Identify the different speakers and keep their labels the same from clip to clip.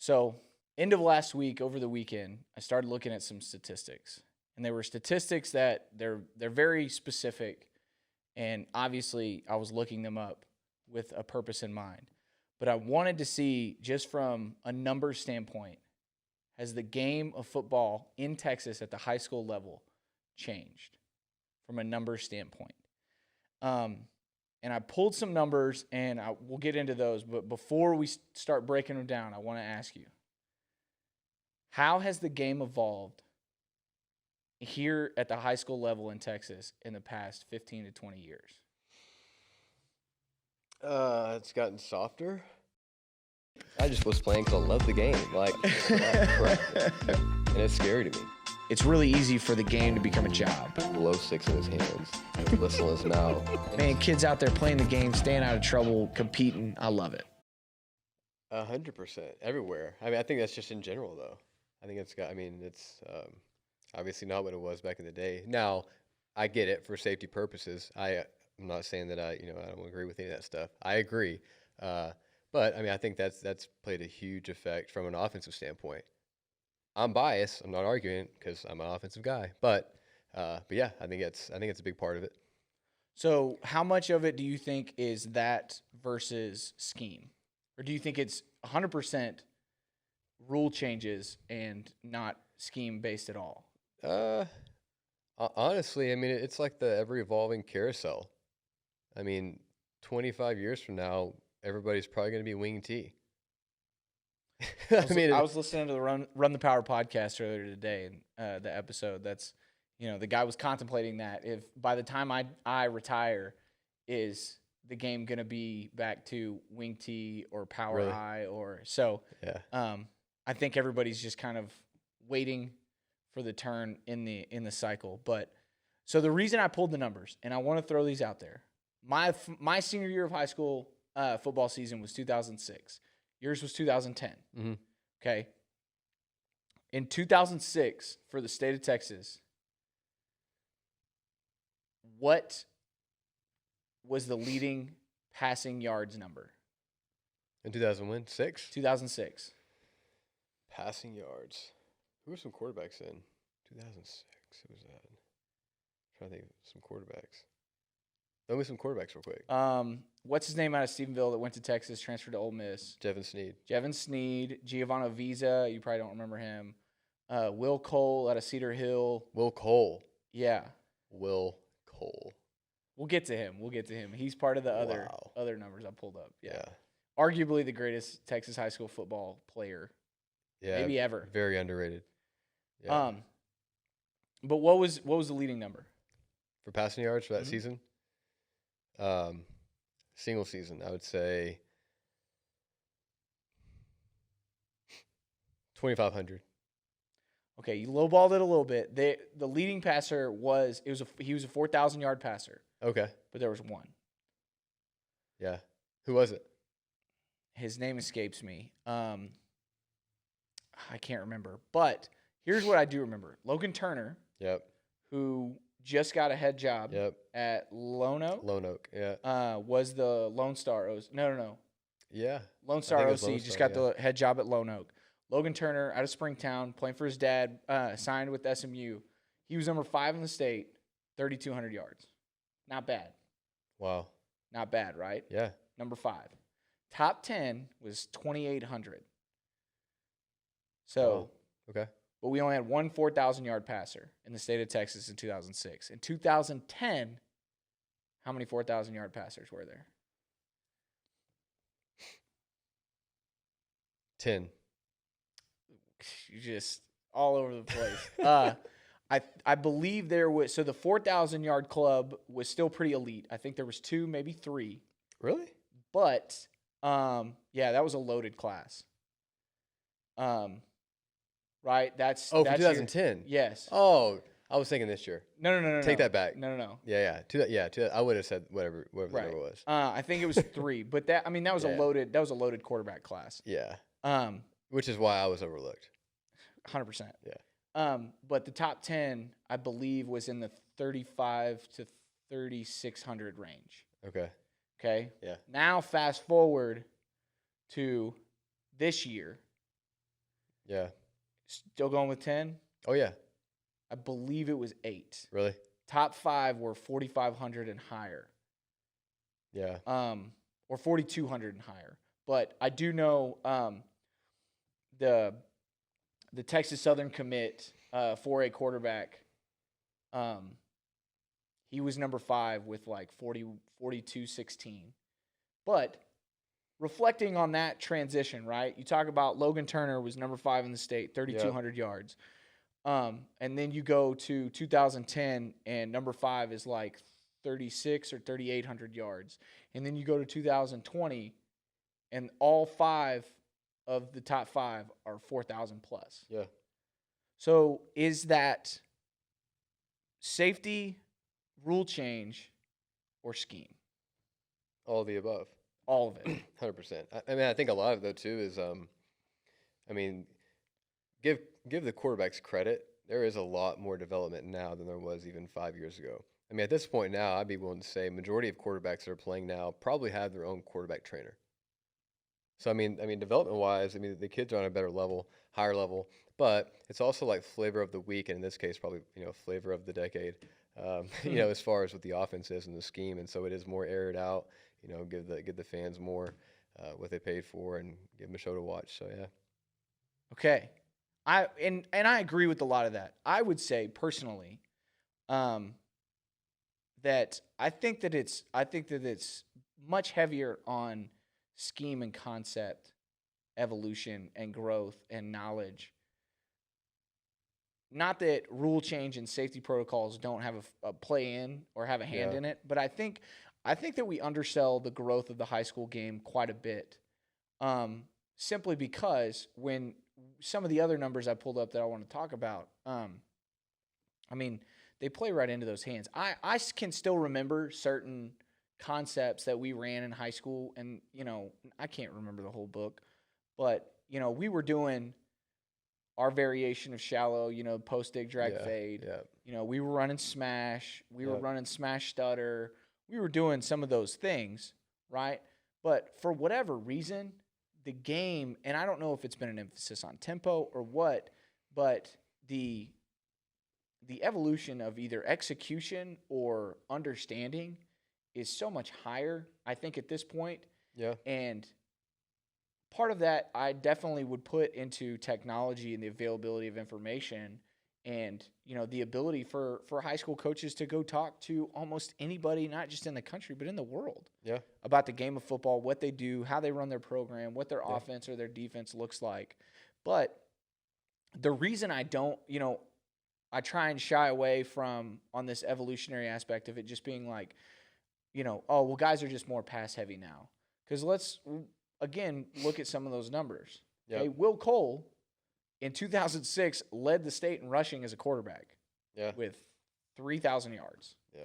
Speaker 1: So, end of last week, over the weekend, I started looking at some statistics, and they were statistics that they're very specific, and obviously, I was looking them up with a purpose in mind. But I wanted to see, just from a numbers standpoint, has the game of football in Texas at the high school level changed from a numbers standpoint? And I pulled some numbers, and we'll get into those. But before we start breaking them down, I want to ask you, how has the game evolved here at the high school level in Texas in the past 15 to 20 years?
Speaker 2: It's gotten softer. I just was playing because I love the game. And it's scary to me.
Speaker 1: It's really easy for the game to become a job.
Speaker 2: Below 6 in his hands, listen to his mouth.
Speaker 1: Man, kids out there playing the game, staying out of trouble, competing. I love it.
Speaker 2: 100%, everywhere. I mean, I think that's just in general, though. I think it's obviously not what it was back in the day. Now, I get it for safety purposes. I'm not saying that I don't agree with any of that stuff. I agree. But, I mean, I think that's played a huge effect from an offensive standpoint. I'm biased. I'm not arguing because I'm an offensive guy. But yeah, I think it's a big part of it.
Speaker 1: So how much of it do you think is that versus scheme? Or do you think it's 100% rule changes and not scheme-based at all?
Speaker 2: Honestly, I mean, it's like the ever-evolving carousel. I mean, 25 years from now, everybody's probably going to be wing T.
Speaker 1: I was listening to the Run the Power podcast earlier today, and the episode that's, the guy was contemplating that if by the time I retire, is the game going to be back to wing T or power
Speaker 2: Really?
Speaker 1: I or so?
Speaker 2: Yeah.
Speaker 1: I think everybody's just kind of waiting for the turn in the cycle. But so the reason I pulled the numbers, and I want to throw these out there, my senior year of high school football season was 2006. Yours was 2010.
Speaker 2: Mm-hmm.
Speaker 1: Okay. In 2006, for the state of Texas, what was the leading passing yards number?
Speaker 2: In 2006?
Speaker 1: 2006.
Speaker 2: Passing yards. Who were some quarterbacks in 2006? Who was that? I'm trying to think of some quarterbacks. Tell me some quarterbacks real quick.
Speaker 1: What's his name out of Stephenville that went to Texas, transferred to Ole Miss?
Speaker 2: Jevin Sneed.
Speaker 1: Jevin Sneed, Giovanni Visa. You probably don't remember him. Will Cole out of Cedar Hill.
Speaker 2: Will Cole.
Speaker 1: Yeah.
Speaker 2: Will Cole.
Speaker 1: We'll get to him. He's part of the other numbers I pulled up. Yeah. Arguably the greatest Texas high school football player.
Speaker 2: Yeah.
Speaker 1: Maybe ever.
Speaker 2: Very underrated. Yeah.
Speaker 1: But what was the leading number
Speaker 2: for passing yards for that season? Single season, I would say 2,500.
Speaker 1: Okay, you lowballed it a little bit. The leading passer he was a 4,000-yard passer.
Speaker 2: Okay.
Speaker 1: But there was one.
Speaker 2: Yeah. Who was it?
Speaker 1: His name escapes me. I can't remember. But here's what I do remember. Logan Turner.
Speaker 2: Yep.
Speaker 1: Who just got a head job at Lone Oak.
Speaker 2: Lone Oak, yeah.
Speaker 1: Was the Lone Star OC. No.
Speaker 2: Yeah.
Speaker 1: Lone Star OC just got the head job at Lone Oak. Logan Turner out of Springtown, playing for his dad, signed with SMU. He was number 5 in the state, 3,200 yards. Not bad.
Speaker 2: Wow.
Speaker 1: Not bad, right?
Speaker 2: Yeah.
Speaker 1: Number 5. Top 10 was 2,800. So,
Speaker 2: okay.
Speaker 1: But we only had one 4,000-yard passer in the state of Texas in 2006. In 2010, how many 4,000-yard passers were there?
Speaker 2: 10.
Speaker 1: You're just all over the place. I believe there was – so the 4,000-yard club was still pretty elite. I think there was 2, maybe 3.
Speaker 2: Really?
Speaker 1: But, yeah, that was a loaded class. Right? That's
Speaker 2: for 2010.
Speaker 1: Yes.
Speaker 2: Oh, I was thinking this year.
Speaker 1: No.
Speaker 2: Take that back.
Speaker 1: No.
Speaker 2: Yeah. I would have said whatever the number was.
Speaker 1: I think it was 3, but that was a loaded quarterback class.
Speaker 2: Yeah. Which is why I was overlooked.
Speaker 1: 100%.
Speaker 2: Yeah.
Speaker 1: But the top 10, I believe, was in the 35 to 3,600 range. Okay.
Speaker 2: Yeah.
Speaker 1: Now fast forward to this year.
Speaker 2: Yeah.
Speaker 1: Still going with 10?
Speaker 2: Oh yeah.
Speaker 1: I believe it was 8.
Speaker 2: Really?
Speaker 1: Top 5 were 4,500 and higher.
Speaker 2: Yeah.
Speaker 1: Or 4,200 and higher. But I do know the Texas Southern commit for a quarterback, he was number 5 with like 42-16. But reflecting on that transition, right? You talk about Logan Turner was number 5 in the state, 3,200 yards. And then you go to 2010, and number 5 is like 36 or 3,800 yards. And then you go to 2020, and all 5 of the top 5 are 4,000 plus.
Speaker 2: Yeah.
Speaker 1: So is that safety, rule change, or scheme?
Speaker 2: All of the above.
Speaker 1: All of it.
Speaker 2: 100%. I mean, I think a lot of that too is, I mean, give the quarterbacks credit. There is a lot more development now than there was even 5 years ago. I mean, at this point now, I'd be willing to say majority of quarterbacks that are playing now probably have their own quarterback trainer. So I mean, development-wise, I mean, the kids are on a better level, higher level, but it's also like flavor of the week, and in this case, probably flavor of the decade. As far as what the offense is and the scheme, and so it is more aired out. Give the fans more what they paid for, and give them a show to watch. So yeah.
Speaker 1: Okay, I agree with a lot of that. I would say personally, that I think that it's much heavier on scheme and concept, evolution and growth and knowledge. Not that rule change and safety protocols don't have a play in or have a hand in it, but I think that we undersell the growth of the high school game quite a bit, simply because when some of the other numbers I pulled up that I want to talk about, I mean, they play right into those hands. I can still remember certain concepts that we ran in high school, and I can't remember the whole book, but we were doing our variation of shallow, post dig drag fade.
Speaker 2: Yeah.
Speaker 1: We were running smash, we were running smash stutter, we were doing some of those things, right? But for whatever reason, the game, and I don't know if it's been an emphasis on tempo or what, but the evolution of either execution or understanding is so much higher, I think, at this point.
Speaker 2: Yeah.
Speaker 1: And part of that I definitely would put into technology and the availability of information, and the ability for high school coaches to go talk to almost anybody, not just in the country but in the world, about the game of football, what they do, how they run their program, what their offense or their defense looks like. But the reason I don't, I try and shy away from on this evolutionary aspect of it just being like, oh, well, guys are just more pass heavy now. Because let's, again, look at some of those numbers.
Speaker 2: Yep.
Speaker 1: Okay, Will Cole in 2006 led the state in rushing as a quarterback with 3,000 yards.
Speaker 2: Yeah,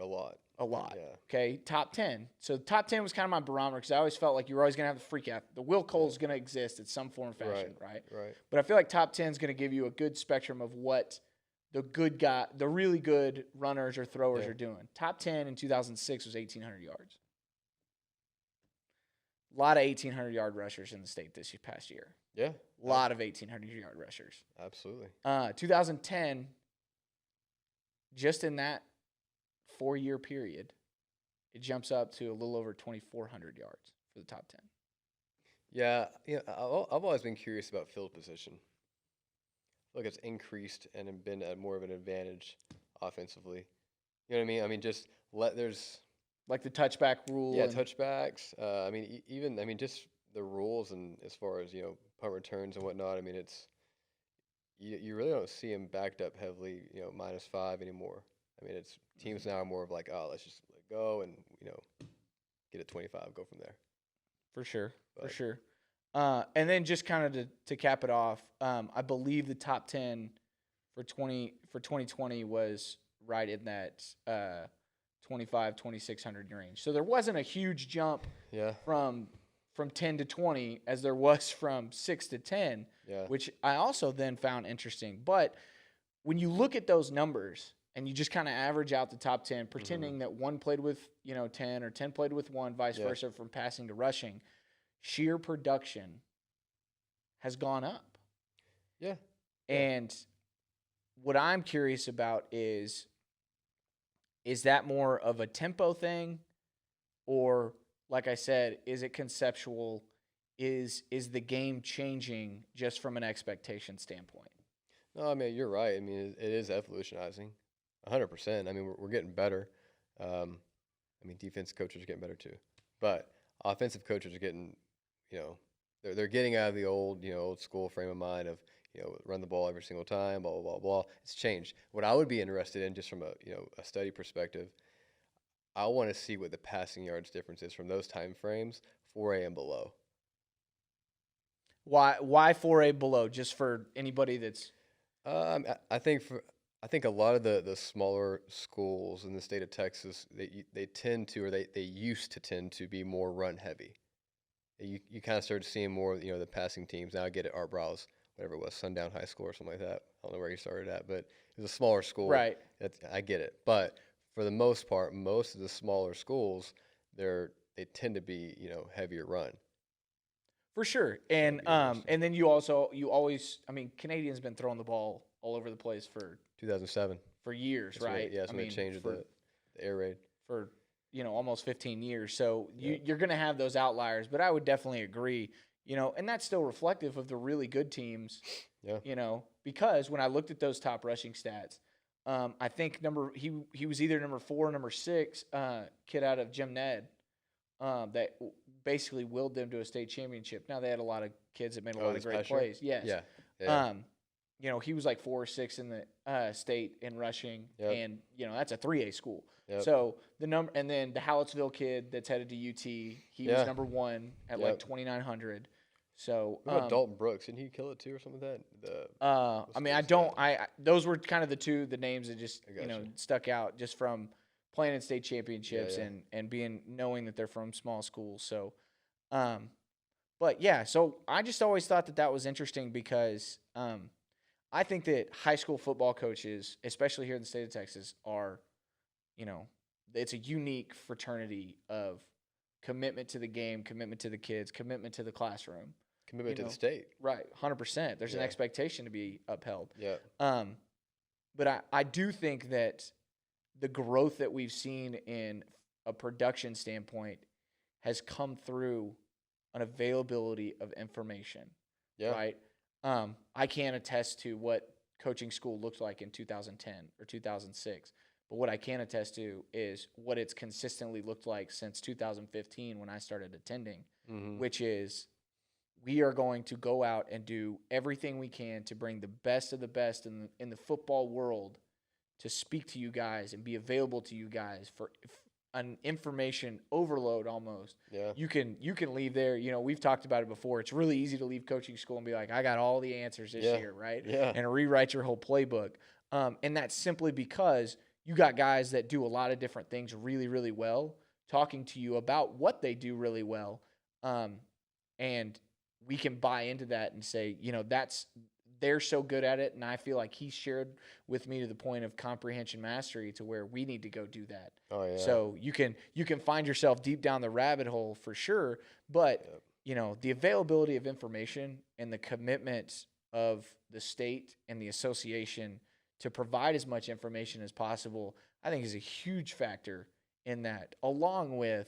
Speaker 2: a lot.
Speaker 1: A lot.
Speaker 2: Yeah.
Speaker 1: Okay, top 10. So top 10 was kind of my barometer because I always felt like you were always going to have the freak out. The Will Cole's going to exist in some form or fashion, right?
Speaker 2: Right.
Speaker 1: But I feel like top 10 is going to give you a good spectrum of what the good guy, the really good runners or throwers are doing. Top 10 in 2006 was 1,800 yards. A lot of 1,800-yard rushers in the state this past year.
Speaker 2: Yeah.
Speaker 1: A lot of 1,800-yard rushers.
Speaker 2: Absolutely.
Speaker 1: 2010, just in that 4-year period, it jumps up to a little over 2,400 yards for the top 10.
Speaker 2: Yeah, I've always been curious about field position. Look, it's increased and been at more of an advantage offensively. You know what I mean? I mean, just there's
Speaker 1: like the touchback rule.
Speaker 2: Yeah, touchbacks. Just the rules, and as far as punt returns and whatnot. I mean, it's you really don't see them backed up heavily. -5 anymore. I mean, it's teams now are more of like, oh, let's just let go and get a 25, go from there.
Speaker 1: For sure. And then just kind of to cap it off, I believe the top 10 for 2020 was right in that 2,600 range. So there wasn't a huge jump from 10 to 20 as there was from 6 to 10, which I also then found interesting. But when you look at those numbers and you just kind of average out the top 10, pretending that one played with 10 or 10 played with one, vice versa, from passing to rushing, sheer production has gone up.
Speaker 2: Yeah. Yeah.
Speaker 1: And what I'm curious about is that more of a tempo thing, or like I said, is it conceptual? Is the game changing just from an expectation standpoint?
Speaker 2: No, I mean, you're right. I mean, it is evolutionizing, 100%. I mean, we're getting better. Um, I mean, defense coaches are getting better too, but offensive coaches are getting, you know, they're getting out of the old, old school frame of mind of, run the ball every single time, blah blah blah blah. It's changed. What I would be interested in, just from a, a study perspective, I want to see what the passing yards difference is from those time frames, 4A and below.
Speaker 1: Why 4A below? Just for anybody that's
Speaker 2: I think a lot of the smaller schools in the state of Texas, they tend to, or they used to tend to be more run heavy. You kind of started seeing more, the passing teams. Now I get it, Art Browse, whatever it was, Sundown High School or something like that. I don't know where you started at, but it was a smaller school.
Speaker 1: right.
Speaker 2: I get it, but for the most part, most of the smaller schools, they tend to be, heavier run.
Speaker 1: For sure.
Speaker 2: So it'd
Speaker 1: And
Speaker 2: be interesting.
Speaker 1: and then you always, I mean, Canadians been throwing the ball all over the place
Speaker 2: 2007.
Speaker 1: for years,
Speaker 2: That's when
Speaker 1: right?
Speaker 2: that's
Speaker 1: I
Speaker 2: when they
Speaker 1: mean,
Speaker 2: changed
Speaker 1: for
Speaker 2: the air raid.
Speaker 1: for almost 15 years. So
Speaker 2: Yep.
Speaker 1: you're going to have those outliers, but I would definitely agree, and that's still reflective of the really good teams,
Speaker 2: Yeah.
Speaker 1: because when I looked at those top rushing stats, I think he was either number 4 or number 6 kid out of Jim Ned, that basically willed them to a state championship. Now they had a lot of kids that made a lot of
Speaker 2: this
Speaker 1: great
Speaker 2: past year?
Speaker 1: plays. Yes.
Speaker 2: Yeah. Yeah.
Speaker 1: He was like 4 or 6 in the state in rushing,
Speaker 2: Yep.
Speaker 1: and that's a 3A school.
Speaker 2: Yep.
Speaker 1: So the number, and then the Hallettsville kid that's headed to UT, he was
Speaker 2: Yeah.
Speaker 1: number 1 at
Speaker 2: Yep.
Speaker 1: like 2,900. So
Speaker 2: What about Dalton Brooks? Didn't he kill it too, or something like that?
Speaker 1: I mean, I don't. Those were kind of the names that just
Speaker 2: I gotcha.
Speaker 1: stuck out just from playing in state championships
Speaker 2: yeah.
Speaker 1: and knowing that they're from small schools. So, but yeah, so I just always thought that was interesting because I think that high school football coaches, especially here in the state of Texas, are, it's a unique fraternity of commitment to the game, commitment to the kids, commitment to the classroom.
Speaker 2: Commitment to the state.
Speaker 1: Right, 100%. There's an
Speaker 2: Yeah.
Speaker 1: expectation to be upheld.
Speaker 2: Yeah.
Speaker 1: But I do think that the growth that we've seen in a production standpoint has come through an availability of information.
Speaker 2: Yeah.
Speaker 1: Right. I can't attest to what coaching school looked like in 2010 or 2006, but what I can attest to is what it's consistently looked like since 2015 when I started attending,
Speaker 2: Mm-hmm.
Speaker 1: which is we are going to go out and do everything we can to bring the best of the best in the football world to speak to you guys and be available to you guys for an information overload almost.
Speaker 2: Yeah.
Speaker 1: You can leave there. We've talked about it before. It's really easy to leave coaching school and be like, I got all the answers this year, right?
Speaker 2: Yeah.
Speaker 1: And rewrite your whole playbook. And that's simply because you got guys that do a lot of different things really, really well, talking to you about what they do really well. And we can buy into that and say, they're so good at it, and I feel like he shared with me to the point of comprehension mastery to where we need to go do that.
Speaker 2: Oh yeah.
Speaker 1: So you can find yourself deep down the rabbit hole for sure, but the availability of information and the commitment of the state and the association to provide as much information as possible, I think is a huge factor in that, along with,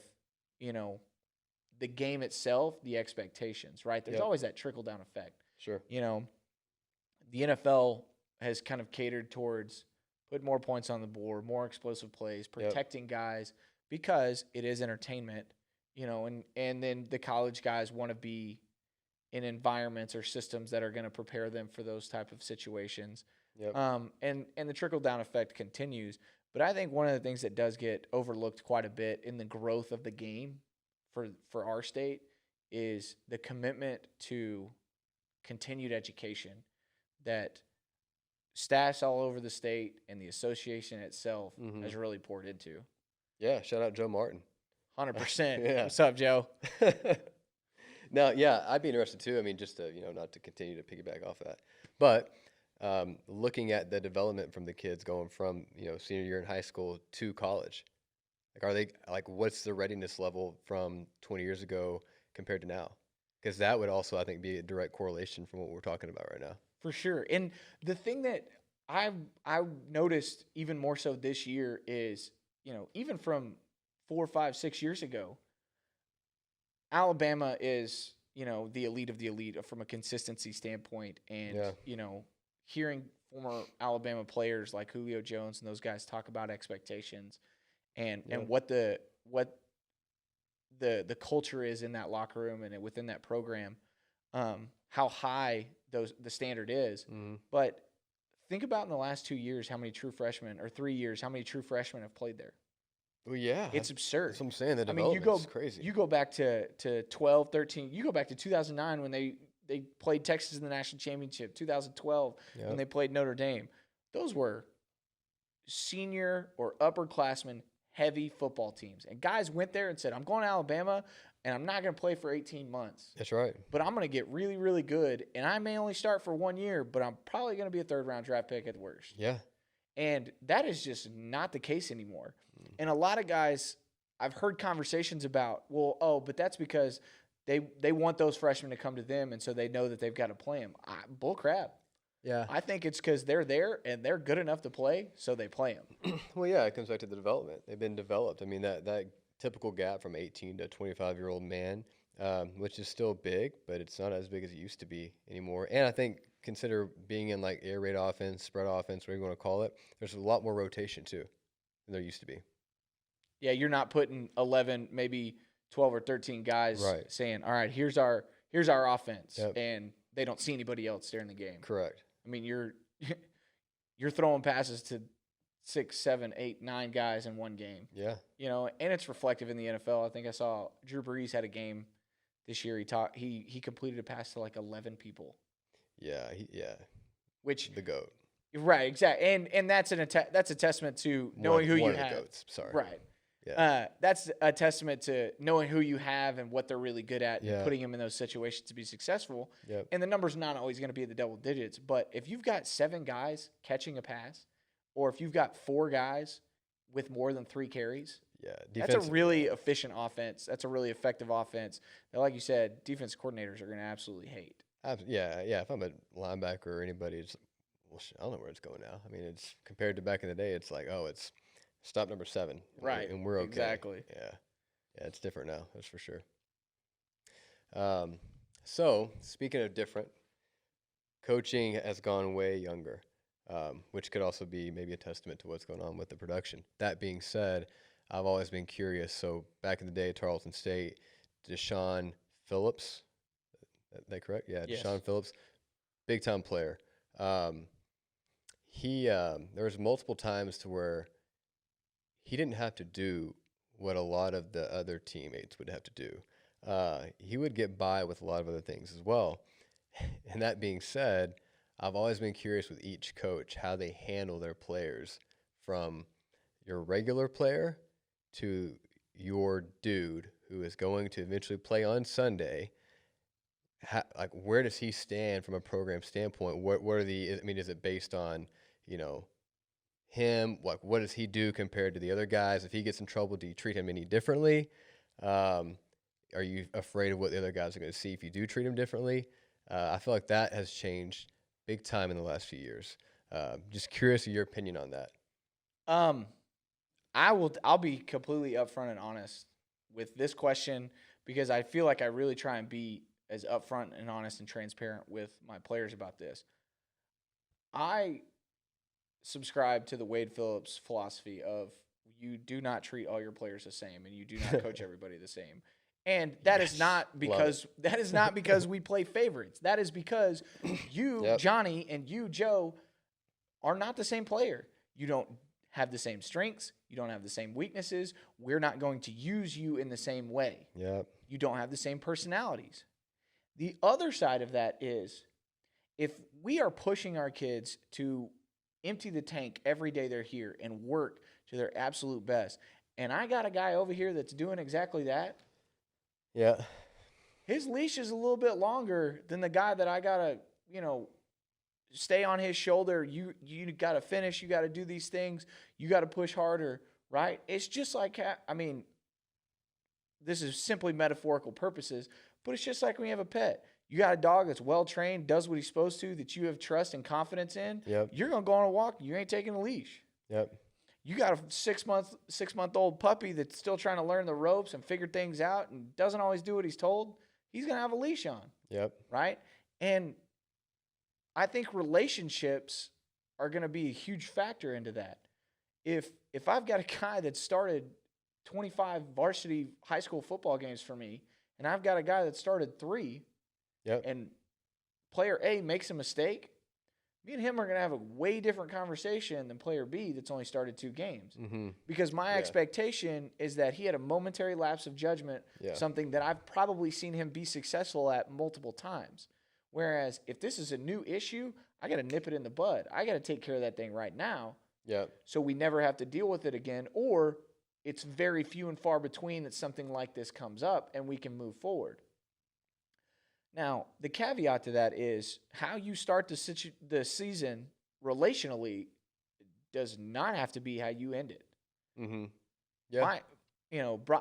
Speaker 1: the game itself, the expectations, right? There's always that trickle down effect.
Speaker 2: Sure.
Speaker 1: The NFL has kind of catered towards putting more points on the board, more explosive plays, protecting guys because it is entertainment, and then the college guys want to be in environments or systems that are going to prepare them for those type of situations.
Speaker 2: Yep.
Speaker 1: And the trickle down effect continues. But I think one of the things that does get overlooked quite a bit in the growth of the game for our state is the commitment to continued education that staffs all over the state and the association itself has really poured into.
Speaker 2: Yeah. Shout out Joe Martin.
Speaker 1: 100%.
Speaker 2: Yeah.
Speaker 1: What's up, Joe?
Speaker 2: Now, yeah, I'd be interested too. I mean, just to, not to continue to piggyback off that, but looking at the development from the kids going from, senior year in high school to college, like, are they, like, what's the readiness level from 20 years ago compared to now? because that would also, I think, be a direct correlation from what we're talking about right now.
Speaker 1: For sure. And the thing that I've noticed even more so this year is, even from 4, 5, 6 years ago, Alabama is, the elite of the elite from a consistency standpoint. And, hearing former Alabama players like Julio Jones and those guys talk about expectations and what the culture is in that locker room and within that program, how high the standard is.
Speaker 2: Mm-hmm.
Speaker 1: But think about in the last 2 years how many true freshmen, or 3 years, how many true freshmen have played there.
Speaker 2: Well, yeah.
Speaker 1: It's absurd.
Speaker 2: That's what I'm saying. The development's crazy.
Speaker 1: You go back to 12, 13. You go back to 2009 when they played Texas in the national championship, 2012 when they played Notre Dame. Those were senior or upperclassmen heavy football teams. And guys went there and said, I'm going to Alabama, and I'm not going to play for 18 months.
Speaker 2: That's right.
Speaker 1: But I'm going to get really, really good, and I may only start for 1 year, but I'm probably going to be a third-round draft pick at the worst.
Speaker 2: Yeah.
Speaker 1: And that is just not the case anymore. And a lot of guys, I've heard conversations about, but that's because they want those freshmen to come to them, and so they know that they've got to play them. Bull crap.
Speaker 2: Yeah.
Speaker 1: I think it's because they're there and they're good enough to play, so they play them.
Speaker 2: Well, yeah, it comes back to the development. They've been developed. I mean, that typical gap from 18 to 25-year-old man, which is still big, but it's not as big as it used to be anymore. And I think consider being in like air raid offense, spread offense, whatever you want to call it, there's a lot more rotation too than there used to be.
Speaker 1: Yeah, you're not putting 11, maybe 12 or 13 guys saying, all right, here's our offense, and they don't see anybody else during the game.
Speaker 2: Correct.
Speaker 1: I mean, you're throwing passes to 6, 7, 8, 9 guys in one game.
Speaker 2: Yeah.
Speaker 1: And it's reflective in the NFL. I think I saw Drew Brees had a game this year. He completed a pass to like 11 people.
Speaker 2: Yeah.
Speaker 1: Which
Speaker 2: the GOAT.
Speaker 1: Right, exactly. And that's a testament to knowing who you have.
Speaker 2: The GOATs, sorry.
Speaker 1: Right.
Speaker 2: Yeah.
Speaker 1: That's a testament to knowing who you have and what they're really good at and putting them in those situations to be successful.
Speaker 2: Yep.
Speaker 1: And the number's not always going to be the double digits, but if you've got 7 guys catching a pass, or if you've got 4 guys with more than 3 carries, that's a really efficient offense. That's a really effective offense that, like you said, defense coordinators are going to absolutely hate.
Speaker 2: Yeah. If I'm a linebacker or anybody, it's I don't know where it's going now. I mean, it's compared to back in the day, it's like, it's stop number 7.
Speaker 1: Right.
Speaker 2: And we're okay.
Speaker 1: Exactly.
Speaker 2: Yeah. Yeah, it's different now. That's for sure. So, speaking of different, coaching has gone way younger, which could also be maybe a testament to what's going on with the production. That being said, I've always been curious. So, back in the day, Tarleton State, Deshaun Phillips, is that correct? Yeah,
Speaker 1: yes.
Speaker 2: Deshaun Phillips, big-time player. There was multiple times to where he didn't have to do what a lot of the other teammates would have to do. He would get by with a lot of other things as well. And that being said, I've always been curious with each coach how they handle their players, from your regular player to your dude who is going to eventually play on Sunday. Where does he stand from a program standpoint? What are is it based on, him? What does he do compared to the other guys? If he gets in trouble, do you treat him any differently? Are you afraid of what the other guys are going to see if you do treat him differently? I feel like that has changed big time in the last few years. Just curious of your opinion on that.
Speaker 1: I'll be completely upfront and honest with this question, because I feel like I really try and be as upfront and honest and transparent with my players about this. I subscribe to the Wade Phillips philosophy of you do not treat all your players the same, and you do not coach everybody the same. And that is not because we play favorites. That is because you, Johnny, and you, Joe, are not the same player. You don't have the same strengths. You don't have the same weaknesses. We're not going to use you in the same way.
Speaker 2: Yep.
Speaker 1: You don't have the same personalities. The other side of that is, if we are pushing our kids to empty the tank every day they're here and work to their absolute best, and I got a guy over here that's doing exactly that, his leash is a little bit longer than the guy that I got to, stay on his shoulder. You got to finish. You got to do these things. You got to push harder, right? It's just like, this is simply metaphorical purposes, But it's just like when you have a pet. You got a dog that's well trained, does what he's supposed to, that you have trust and confidence in.
Speaker 2: Yep.
Speaker 1: You're gonna go on a walk. You ain't taking a leash.
Speaker 2: Yep.
Speaker 1: You got a 6 month old puppy that's still trying to learn the ropes and figure things out and doesn't always do what he's told. He's gonna have a leash on.
Speaker 2: Yep.
Speaker 1: Right? And I think relationships are gonna be a huge factor into that. If I've got a guy that started 25 varsity high school football games for me, and I've got a guy that started 3,
Speaker 2: Yep.
Speaker 1: and player A makes a mistake, me and him are going to have a way different conversation than player B that's only started 2 games.
Speaker 2: Mm-hmm.
Speaker 1: Because my expectation is that he had a momentary lapse of judgment, something that I've probably seen him be successful at multiple times. Whereas if this is a new issue, I got to nip it in the bud. I got to take care of that thing right now.
Speaker 2: Yep.
Speaker 1: So we never have to deal with it again, or it's very few and far between that something like this comes up and we can move forward. Now, the caveat to that is how you start the season relationally does not have to be how you end it.
Speaker 2: Mm-hmm. Yeah.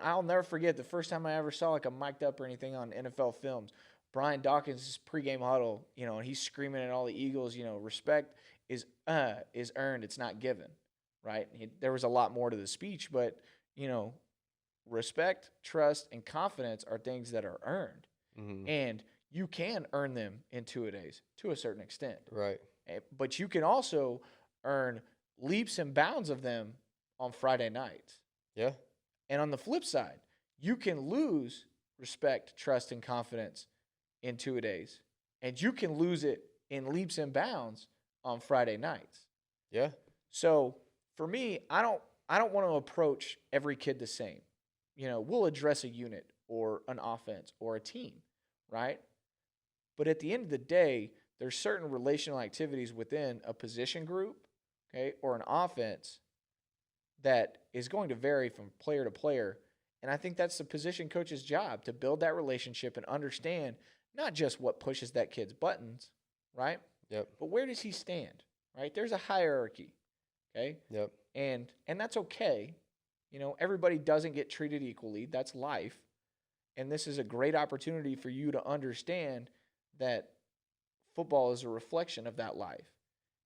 Speaker 1: I'll never forget the first time I ever saw like a mic'd up or anything on NFL films. Brian Dawkins' pregame huddle, and he's screaming at all the Eagles, respect is earned, it's not given, right? There was a lot more to the speech, but, respect, trust, and confidence are things that are earned.
Speaker 2: Mm-hmm.
Speaker 1: And you can earn them in 2-a-days to a certain extent.
Speaker 2: Right.
Speaker 1: But you can also earn leaps and bounds of them on Friday nights.
Speaker 2: Yeah.
Speaker 1: And on the flip side, you can lose respect, trust, and confidence in 2-a-days. And you can lose it in leaps and bounds on Friday nights.
Speaker 2: Yeah.
Speaker 1: So for me, I don't want to approach every kid the same. We'll address a unit or an offense or a team, right? But at the end of the day, there's certain relational activities within a position group, okay, or an offense that is going to vary from player to player. And I think that's the position coach's job, to build that relationship and understand not just what pushes that kid's buttons, right?
Speaker 2: Yep.
Speaker 1: But where does he stand, right? There's a hierarchy, okay?
Speaker 2: Yep.
Speaker 1: And that's okay. Everybody doesn't get treated equally. That's life. And this is a great opportunity for you to understand that football is a reflection of that life.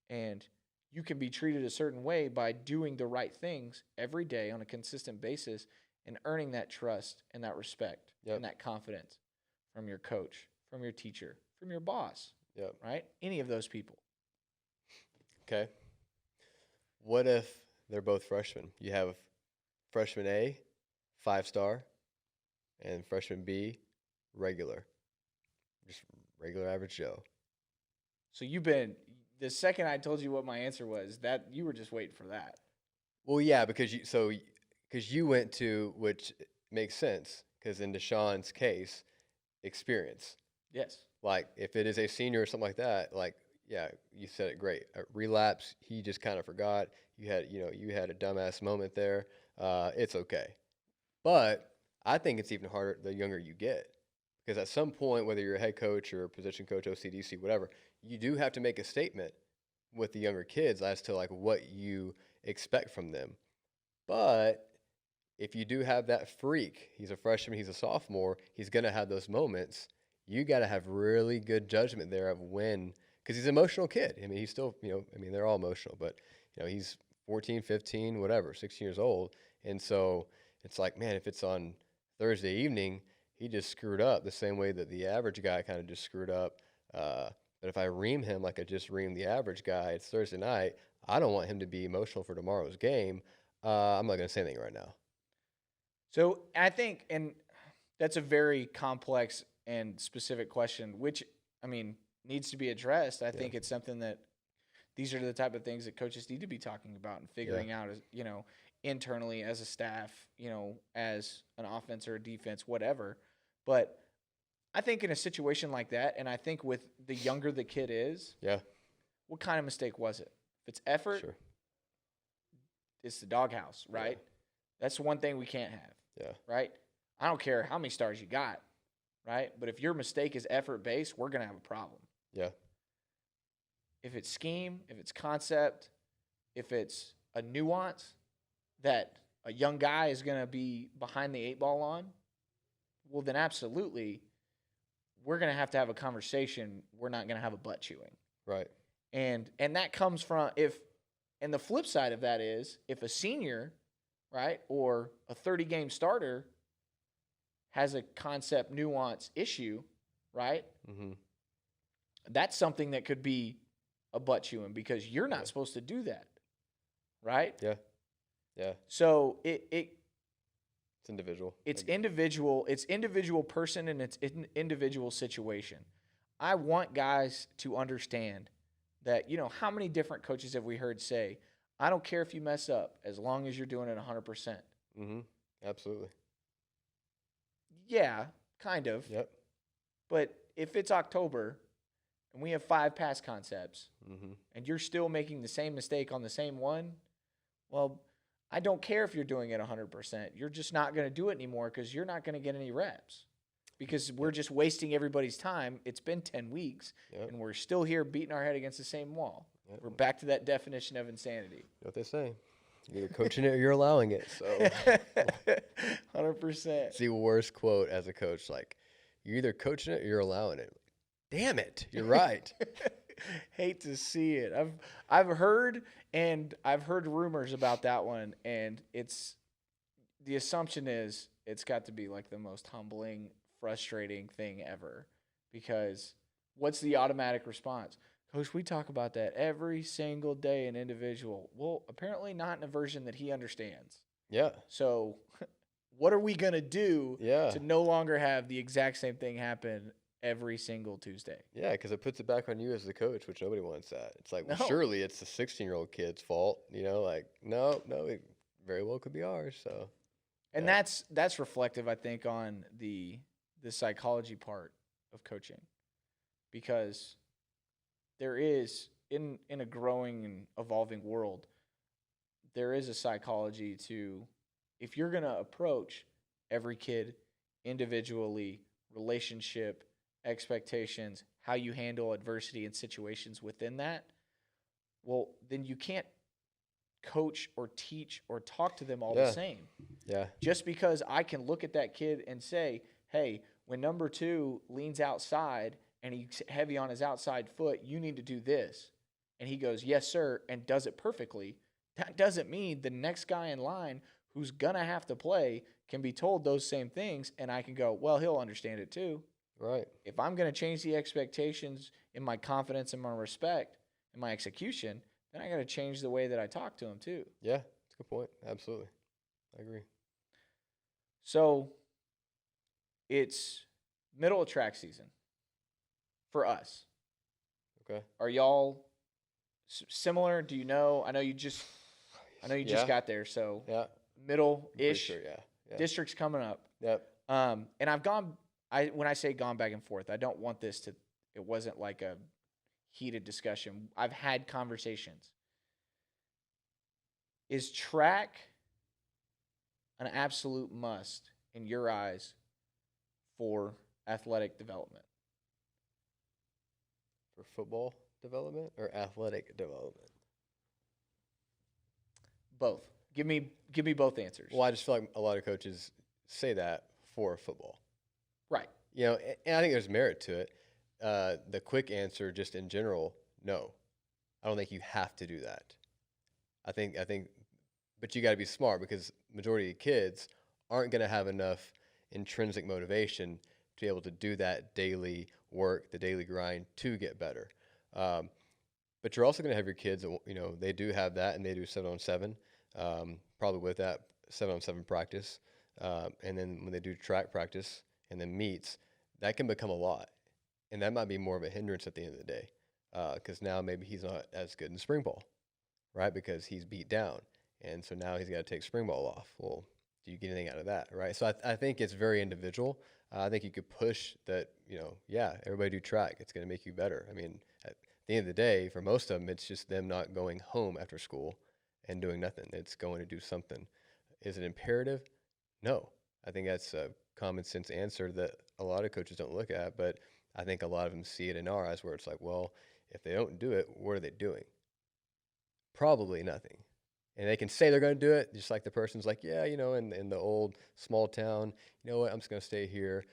Speaker 1: And you can be treated a certain way by doing the right things every day on a consistent basis and earning that trust and that respect and that confidence from your coach, from your teacher, from your boss, right? Any of those people.
Speaker 2: Okay. What if they're both freshmen? You have freshman A, 5-star, and freshman B, regular. Just regular average Joe.
Speaker 1: So the second I told you what my answer was, that you were just waiting for that.
Speaker 2: Well, yeah, because you went to, which makes sense, because in Deshaun's case, experience.
Speaker 1: Yes.
Speaker 2: Like if it is a senior or something like that, you said it great. A relapse, he just kind of forgot. You had a dumbass moment there. It's okay. But I think it's even harder the younger you get. Because at some point, whether you're a head coach or a position coach, OCDC, whatever, you do have to make a statement with the younger kids as to like what you expect from them. But if you do have that freak, he's a freshman, he's a sophomore, he's going to have those moments. You got to have really good judgment there of when, because he's an emotional kid. I mean, he's still, they're all emotional, but, he's 14, 15, whatever, 16 years old. And so it's like, man, if it's on Thursday evening, he just screwed up the same way that the average guy kind of just screwed up. But if I ream him like I just reamed the average guy, it's Thursday night, I don't want him to be emotional for tomorrow's game. I'm not going to say anything right now.
Speaker 1: So I think, and that's a very complex and specific question, which, needs to be addressed. I think it's something that these are the type of things that coaches need to be talking about and figuring out, as internally as a staff, as an offense or a defense, whatever. But I think in a situation like that, and I think with the younger the kid is, what kind of mistake was it? If it's effort, it's the doghouse, right? Yeah. That's one thing we can't have, right? I don't care how many stars you got, right? But if your mistake is effort-based, we're going to have a problem.
Speaker 2: Yeah.
Speaker 1: If it's scheme, if it's concept, if it's a nuance that a young guy is going to be behind the 8 ball on, well, then absolutely we're going to have a conversation. We're not going to have a butt chewing.
Speaker 2: Right.
Speaker 1: And that comes from and the flip side of that is if a senior, right, or a 30-game starter has a concept nuance issue, right?
Speaker 2: Mm-hmm.
Speaker 1: That's something that could be a butt chewing because you're not supposed to do that, right?
Speaker 2: Yeah. Yeah.
Speaker 1: So
Speaker 2: It's individual.
Speaker 1: It's individual. It's individual person and it's individual situation. I want guys to understand that, how many different coaches have we heard say, I don't care if you mess up as long as you're doing it 100%.
Speaker 2: Mm-hmm. Absolutely.
Speaker 1: Yeah, kind of.
Speaker 2: Yep.
Speaker 1: But if it's October and we have 5 pass concepts
Speaker 2: Mm-hmm.
Speaker 1: and you're still making the same mistake on the same one, well, I don't care if you're doing it 100%. You're just not going to do it anymore because you're not going to get any reps because we're just wasting everybody's time. It's been 10 weeks, and we're still here beating our head against the same wall. Yep. We're back to that definition of insanity.
Speaker 2: You know what they say. You're either coaching it or you're allowing it. So
Speaker 1: 100%.
Speaker 2: It's the worst quote as a coach. Like, you're either coaching it or you're allowing it. Damn it. You're right.
Speaker 1: Hate to see it. I've heard rumors about that one, and the assumption is it's got to be like the most humbling, frustrating thing ever. Because what's the automatic response? Coach, we talk about that every single day in individual. Well, apparently not in a version that he understands.
Speaker 2: Yeah.
Speaker 1: So what are we going to do
Speaker 2: to
Speaker 1: no longer have the exact same thing happen every single Tuesday?
Speaker 2: Yeah, because it puts it back on you as the coach, which nobody wants that. It's like, well, surely it's the 16-year-old kid's fault. Like, no, it very well could be ours. So,
Speaker 1: and that's reflective, I think, on the psychology part of coaching, because there is in a growing and evolving world, there is a psychology to, if you're going to approach every kid individually, relationship, expectations, how you handle adversity and situations within that, well, then you can't coach or teach or talk to them all the same.
Speaker 2: Yeah.
Speaker 1: Just because I can look at that kid and say, hey, when number 2 leans outside and he's heavy on his outside foot, you need to do this. And he goes, yes, sir, and does it perfectly. That doesn't mean the next guy in line who's going to have to play can be told those same things, and I can go, well, he'll understand it too.
Speaker 2: Right.
Speaker 1: If I'm going to change the expectations in my confidence and my respect and my execution, then I got to change the way that I talk to him too.
Speaker 2: Yeah, that's a good point. Absolutely. I agree.
Speaker 1: So it's middle of track season for us.
Speaker 2: Okay.
Speaker 1: Are y'all similar? Do you know? I know you just got there, so middle-ish.
Speaker 2: Sure, yeah.
Speaker 1: District's coming up.
Speaker 2: Yep.
Speaker 1: And I've gone. When I say gone back and forth, I don't want this to. It wasn't like a heated discussion. I've had conversations. Is track an absolute must in your eyes for athletic development?
Speaker 2: For football development or athletic development?
Speaker 1: Both. Give me both answers.
Speaker 2: Well, I just feel like a lot of coaches say that for football.
Speaker 1: Right.
Speaker 2: And I think there's merit to it. The quick answer, just in general, no. I don't think you have to do that. I think, but you got to be smart because majority of kids aren't going to have enough intrinsic motivation to be able to do that daily work, the daily grind to get better. But you're also going to have your kids that, they do have that and they do 7-on-7, probably with that 7-on-7 practice. And then when they do track practice and then meets, that can become a lot. And that might be more of a hindrance at the end of the day because now maybe he's not as good in spring ball, right? Because he's beat down. And so now he's got to take spring ball off. Well, do you get anything out of that, right? So I think it's very individual. I think you could push that, everybody do track. It's going to make you better. I mean, at the end of the day, for most of them, it's just them not going home after school and doing nothing. It's going to do something. Is it imperative? No. I think that's a common sense answer that a lot of coaches don't look at, but I think a lot of them see it in our eyes where it's like, well, if they don't do it, what are they doing? Probably nothing. And they can say they're going to do it, just like the person's like, in the old small town, you know what, I'm just going to stay here,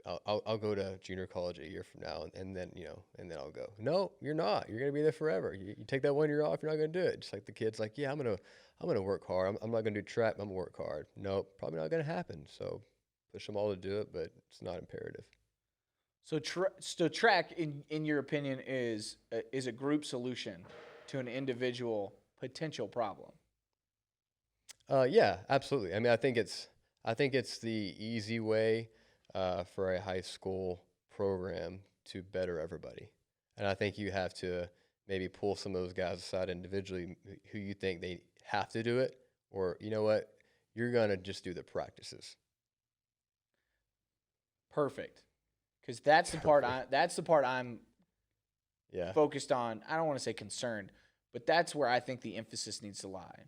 Speaker 2: I'll go to junior college a year from now, and then and then I'll go. No, you're not. You're gonna be there forever. You take that 1 year off, you're not gonna do it. Just like the kid's like, yeah, I'm gonna work hard. I'm not gonna do track. I'm gonna work hard. Nope, probably not gonna happen. So push them all to do it, but it's not imperative.
Speaker 1: So track, in your opinion, is a group solution to an individual potential problem.
Speaker 2: Yeah, absolutely. I mean, I think it's the easy way for a high school program to better everybody, and I think you have to maybe pull some of those guys aside individually who you think they have to do it, or you know what, you're gonna just do the practices.
Speaker 1: Perfect, because that's the part I'm
Speaker 2: Yeah,
Speaker 1: focused on. I don't want to say concerned, but that's where I think the emphasis needs to lie.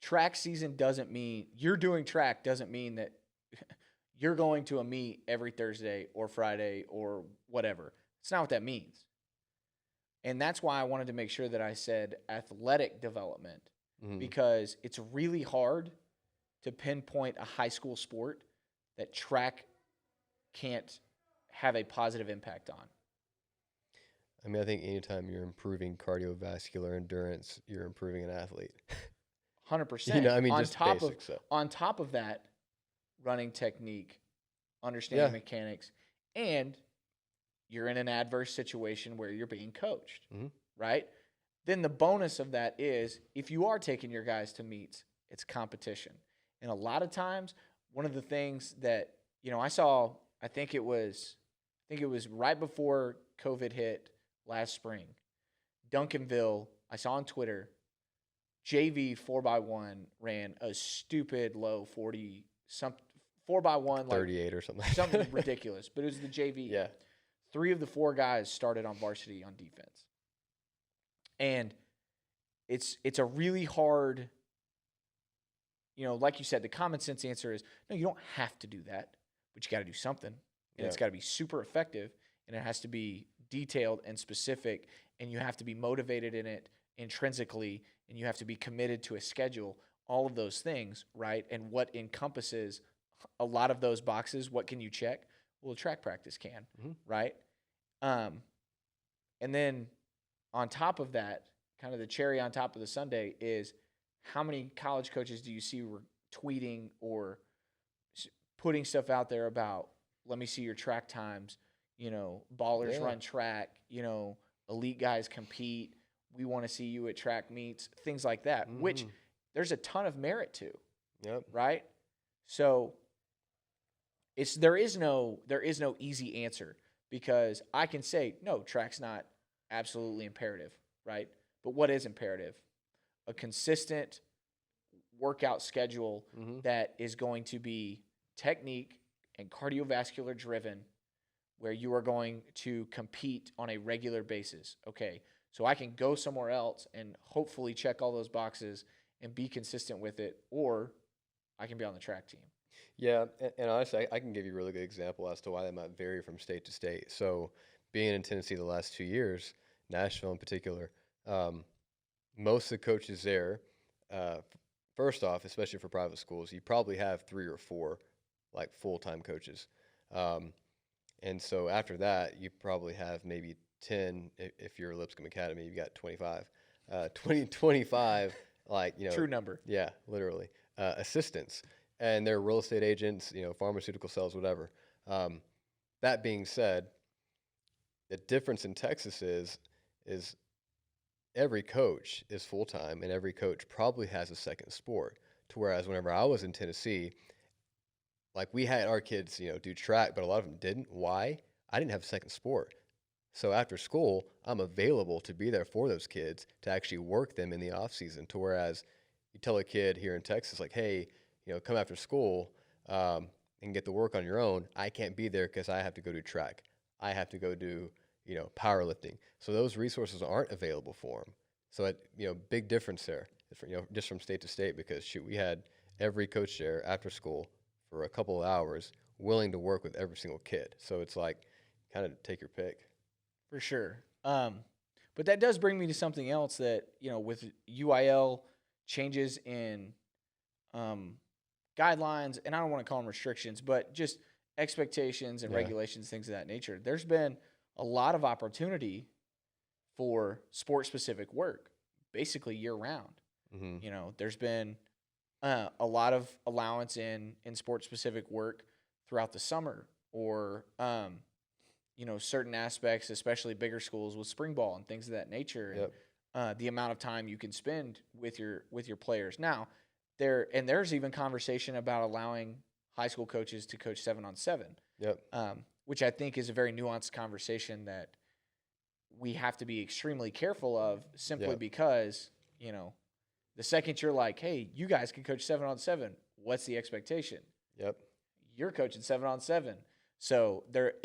Speaker 1: Track season doesn't mean you're doing track doesn't mean that you're going to a meet every Thursday or Friday or whatever. It's not what that means. And that's why I wanted to make sure that I said athletic development,
Speaker 2: hmm
Speaker 1: because it's really hard to pinpoint a high school sport that track can't have a positive impact on.
Speaker 2: I mean, I think anytime you're improving cardiovascular endurance, you're improving an athlete.
Speaker 1: 100%.
Speaker 2: I mean, just basic stuff.
Speaker 1: On top of that, running technique, understanding
Speaker 2: Yeah.
Speaker 1: mechanics, and you're in an adverse situation where you're being coached,
Speaker 2: hmm
Speaker 1: right? Then the bonus of that is if you are taking your guys to meets, it's competition. And a lot of times, one of the things that, I saw, I think it was right before COVID hit last spring, Duncanville, I saw on Twitter, JV 4x1 ran a stupid low 40 something 4x1 like
Speaker 2: 38 or something.
Speaker 1: something ridiculous, but it was the JV.
Speaker 2: Yeah.
Speaker 1: 3 of the 4 guys started on varsity on defense. And it's a really hard, like you said, the common sense answer is no, you don't have to do that, but you got to do something. And it's
Speaker 2: Yeah.
Speaker 1: got to be super effective, and it has to be detailed and specific, and you have to be motivated in it intrinsically, and you have to be committed to a schedule, all of those things, right? And what encompasses a lot of those boxes, what can you check? Well, track practice can,
Speaker 2: Mhm.
Speaker 1: right? And then on top of that, kind of the cherry on top of the sundae is how many college coaches do you see were tweeting or putting stuff out there about, let me see your track times, ballers
Speaker 2: Yeah.
Speaker 1: run track, elite guys compete. We want to see you at track meets, things like that, which
Speaker 2: Mhm.
Speaker 1: there's a ton of merit to,
Speaker 2: Yep.
Speaker 1: right? So there is no easy answer, because I can say no, track's not absolutely imperative, right? But what is imperative? A consistent workout schedule
Speaker 2: Mhm.
Speaker 1: that is going to be technique and cardiovascular driven, where you are going to compete on a regular basis. Okay, so I can go somewhere else and hopefully check all those boxes and be consistent with it, or I can be on the track team.
Speaker 2: Yeah, and honestly, I can give you a really good example as to why that might vary from state to state. So, being in Tennessee the last 2 years, Nashville in particular, um, most of the coaches there, first off, especially for private schools, you probably have 3 or 4 like full-time coaches. Um, and so after that, you probably have maybe 10 if you're Lipscomb Academy, you've got 25. 25 like,
Speaker 1: True number.
Speaker 2: yeah, literally, assistants. And they're real estate agents, pharmaceutical sales, whatever. Um, that being said, the difference in Texas is every coach is full time, and every coach probably has a second sport. To whereas whenever I was in Tennessee, like we had our kids, do track, but a lot of them didn't. Why? I didn't have a second sport. So after school, I'm available to be there for those kids to actually work them in the off season. To whereas you tell a kid here in Texas, like, hey, come after school and get the work on your own. I can't be there because I have to go do track. I have to go do, powerlifting. So those resources aren't available for them. So big difference there, just from state to state, because shoot, we had every coach there after school for a couple of hours willing to work with every single kid. So it's like, kind of take your pick.
Speaker 1: For sure. But that does bring me to something else that, with UIL changes in guidelines, and I don't want to call them restrictions, but just expectations and
Speaker 2: Yeah.
Speaker 1: regulations, things of that nature, there's been a lot of opportunity for sport-specific work, basically year-round.
Speaker 2: Mm-hmm.
Speaker 1: You know, there's been a lot of allowance in sport-specific work throughout the summer, or you know, certain aspects, especially bigger schools with spring ball and things of that nature,
Speaker 2: Yep.
Speaker 1: and the amount of time you can spend with your players. Now, there's even conversation about allowing high school coaches to coach 7-on-7,
Speaker 2: Yep.
Speaker 1: which I think is a very nuanced conversation that we have to be extremely careful of, simply
Speaker 2: Yep.
Speaker 1: because, you know, the second you're like, hey, you guys can coach 7-on-7, what's the expectation?
Speaker 2: Yep.
Speaker 1: You're coaching 7-on-7. So
Speaker 2: Yep.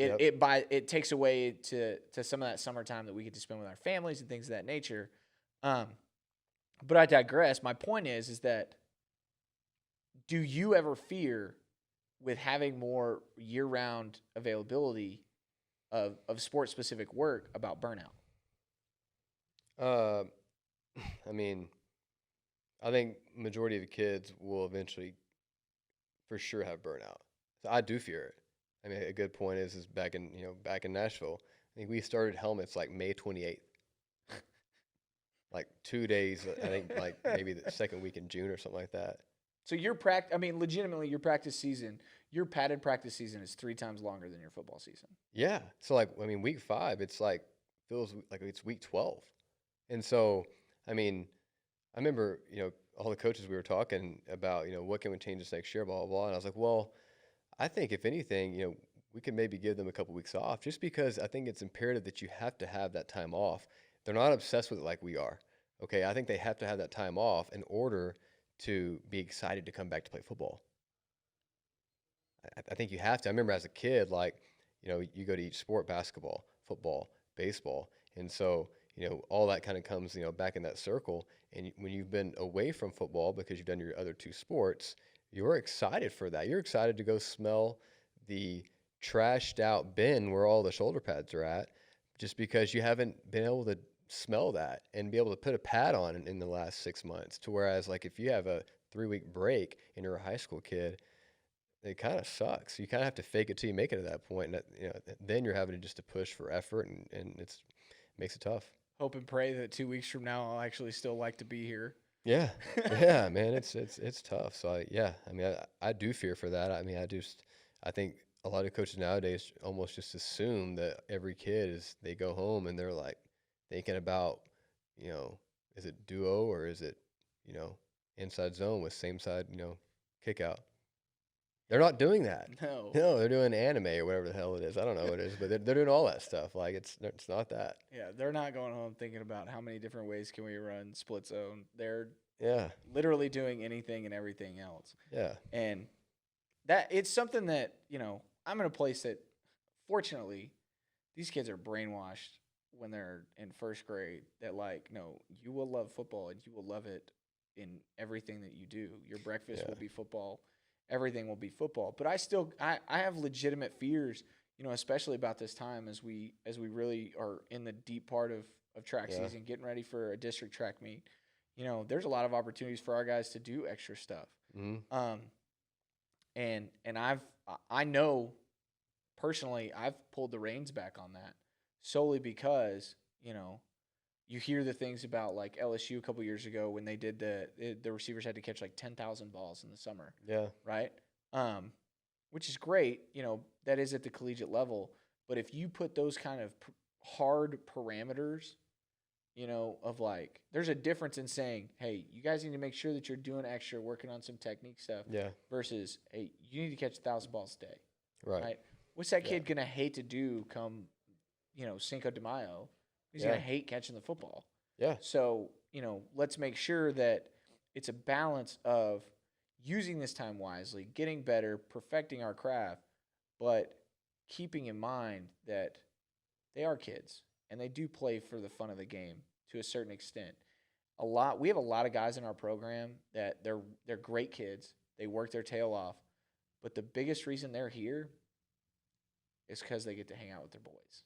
Speaker 1: it takes away to some of that summertime that we get to spend with our families and things of that nature. But I digress. My point is that, do you ever fear, with having more year-round availability of sport-specific work, about burnout?
Speaker 2: I mean, I think majority of the kids will eventually, for sure, have burnout. So I do fear it. I mean, a good point is back in Nashville. I think we started helmets like May 28th, like 2 days. I think like maybe the second week in June or something like that.
Speaker 1: So legitimately, your padded practice season is 3 times longer than your football season.
Speaker 2: Yeah. So like, I mean, week 5, it's like feels like it's week 12, and so I mean, I remember all the coaches we were talking about what can we change this next year, blah blah blah, and I was like, well, I think if anything, we could maybe give them a couple weeks off, just because I think it's imperative that you have to have that time off. They're not obsessed with it like we are. Okay, I think they have to have that time off in order to be excited to come back to play football. I think you have to. I remember as a kid, like, you go to each sport, basketball, football, baseball, and so all that kind of comes back in that circle. And when you've been away from football because you've done your other 2 sports, you're excited for that. You're excited to go smell the trashed out bin where all the shoulder pads are at, just because you haven't been able to smell that and be able to put a pad on in the last 6 months. To whereas, like, if you have a 3-week break and you're a high school kid, it kind of sucks. You kind of have to fake it till you make it at that point. And then you're having to just to push for effort, and it makes it tough.
Speaker 1: Hope and pray that 2 weeks from now I'll actually still like to be here.
Speaker 2: Yeah, yeah, man, it's tough. So I mean, I do fear for that. I mean, I think a lot of coaches nowadays almost just assume that every kid they go home and they're like thinking about, is it duo or is it, inside zone with same side, kick out. They're not doing that.
Speaker 1: No.
Speaker 2: No, they're doing anime or whatever the hell it is. I don't know what it is, but they're doing all that stuff. Like, it's not that.
Speaker 1: Yeah, they're not going home thinking about how many different ways can we run split zone. They're
Speaker 2: Yeah,
Speaker 1: literally doing anything and everything else.
Speaker 2: yeah,
Speaker 1: And that it's something that, I'm in a place that, fortunately, these kids are brainwashed when they're in first grade that, like, no, you will love football and you will love it in everything that you do. Your breakfast
Speaker 2: Yeah.
Speaker 1: will be football. Everything will be football. But I have legitimate fears, especially about this time as we really are in the deep part of track
Speaker 2: Yeah.
Speaker 1: season, getting ready for a district track meet. There's a lot of opportunities for our guys to do extra stuff.
Speaker 2: mm-hmm.
Speaker 1: And I know personally I've pulled the reins back on that solely because, you hear the things about, like, LSU a couple years ago when they did the receivers had to catch like 10,000 balls in the summer,
Speaker 2: Yeah,
Speaker 1: right? Which is great, that is at the collegiate level. But if you put those kind of hard parameters, of, like, there's a difference in saying, hey, you guys need to make sure that you're doing extra, working on some technique stuff,
Speaker 2: yeah,
Speaker 1: versus, hey, you need to catch 1,000 balls a day,
Speaker 2: right.
Speaker 1: right? What's that
Speaker 2: Yeah.
Speaker 1: kid gonna hate to do come, Cinco de Mayo? He's
Speaker 2: Yeah.
Speaker 1: gonna hate catching the football.
Speaker 2: Yeah,
Speaker 1: So, let's make sure that it's a balance of using this time wisely, getting better, perfecting our craft, but keeping in mind that they are kids and they do play for the fun of the game to a certain extent. We have a lot of guys in our program that they're great kids. They work their tail off, but the biggest reason they're here is because they get to hang out with their boys.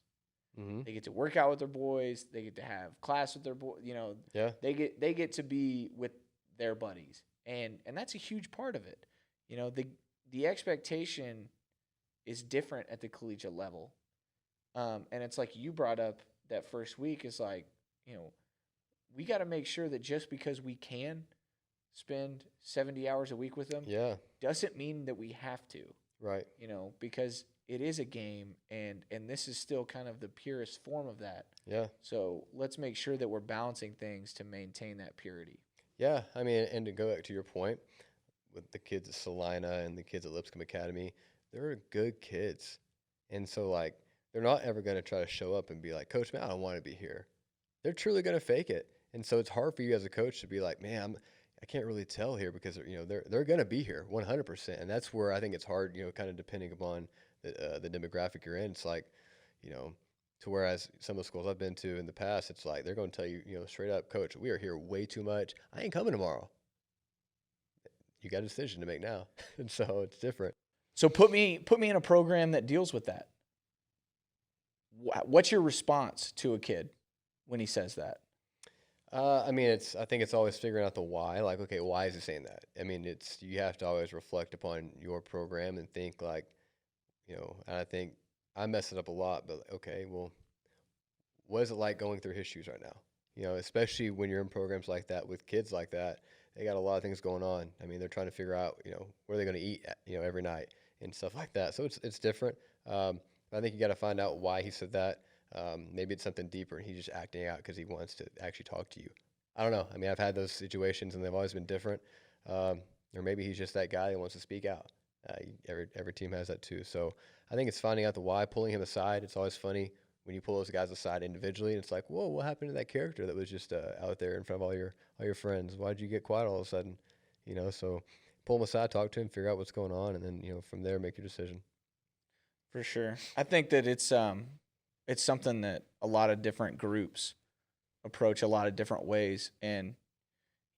Speaker 2: mm-hmm.
Speaker 1: They get to work out with their boys. They get to have class with their boys.
Speaker 2: Yeah,
Speaker 1: They get to be with their buddies, and that's a huge part of it. The expectation is different at the collegiate level. And it's like you brought up that first week is like, we got to make sure that just because we can spend 70 hours a week with them
Speaker 2: Yeah.
Speaker 1: doesn't mean that we have to,
Speaker 2: Right.
Speaker 1: because it is a game and this is still kind of the purest form of that.
Speaker 2: Yeah.
Speaker 1: So let's make sure that we're balancing things to maintain that purity.
Speaker 2: Yeah. I mean, and to go back to your point with the kids at Salina and the kids at Lipscomb Academy, they're good kids. And so, like, they're not ever going to try to show up and be like, Coach, man, I don't want to be here. They're truly going to fake it. And so it's hard for you as a coach to be like, man, I can't really tell here because, they're going to be here 100%. And that's where I think it's hard, kind of depending upon the demographic you're in. It's like, to whereas some of the schools I've been to in the past, it's like they're going to tell you, straight up, Coach, we are here way too much. I ain't coming tomorrow. You got a decision to make now. And so it's different.
Speaker 1: So put me in a program that deals with that. What's your response to a kid when he says that?
Speaker 2: I mean, I think it's always figuring out the why. Like, okay, why is he saying that? I mean, you have to always reflect upon your program and think like, and I think I mess it up a lot, but okay, well, what is it like going through his shoes right now? Especially when you're in programs like that with kids like that, they got a lot of things going on. I mean, they're trying to figure out, where they're going to eat, every night and stuff like that. So it's different. I think you got to find out why he said that. Maybe it's something deeper and he's just acting out because he wants to actually talk to you. I don't know. I mean, I've had those situations and they've always been different. Or maybe he's just that guy that wants to speak out. Every team has that too. So I think it's finding out the why, pulling him aside. It's always funny when you pull those guys aside individually and it's like, whoa, what happened to that character that was just out there in front of all your friends? Why'd you get quiet all of a sudden? So pull him aside, talk to him, figure out what's going on, and then, from there, make your decision.
Speaker 1: For sure. I think that it's something that a lot of different groups approach a lot of different ways. And,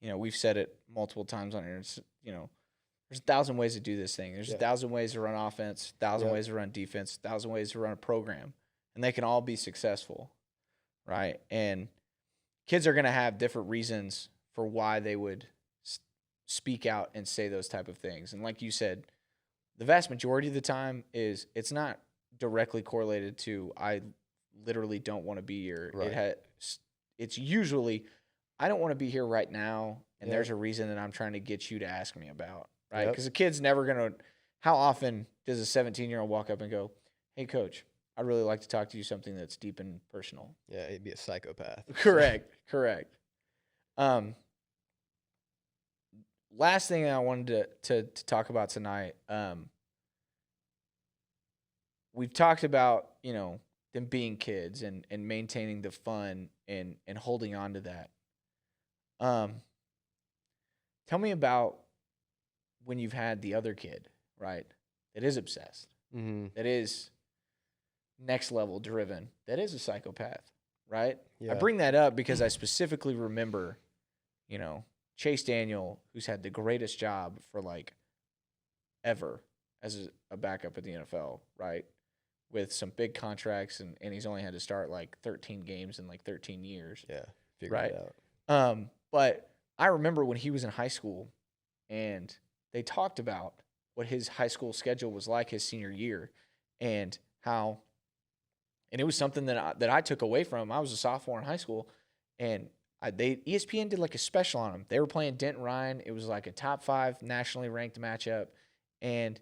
Speaker 1: we've said it multiple times on here. It's, there's 1,000 ways to do this thing. There's 1,000 ways to run offense, 1,000 ways to run defense, 1,000 ways to run a program. And they can all be successful, right? And kids are going to have different reasons for why they would speak out and say those type of things. And like you said, the vast majority of the time it's not directly correlated to I literally don't want to be here.
Speaker 2: Right.
Speaker 1: It's usually I don't want to be here right now, and there's a reason that I'm trying to get you to ask me about, right? Because the kid's never going to – how often does a 17-year-old walk up and go, hey, Coach, I'd really like to talk to you something that's deep and personal?
Speaker 2: Yeah, he'd be a psychopath.
Speaker 1: Correct. Last thing I wanted to talk about tonight, we've talked about, them being kids and maintaining the fun and holding on to that. Tell me about when you've had the other kid, right, that is obsessed, that is next level driven, that is a psychopath, right?
Speaker 2: Yeah.
Speaker 1: I bring that up because I specifically remember, Chase Daniel, who's had the greatest job for like ever as a backup at the NFL, right? With some big contracts, and he's only had to start like 13 games in like 13 years.
Speaker 2: Yeah, figure it
Speaker 1: out. But I remember when he was in high school, and they talked about what his high school schedule was like his senior year, and how, and it was something that I took away from him. I was a sophomore in high school, and ESPN did like a special on him. They were playing Denton Ryan. It was like a top 5 nationally ranked matchup, and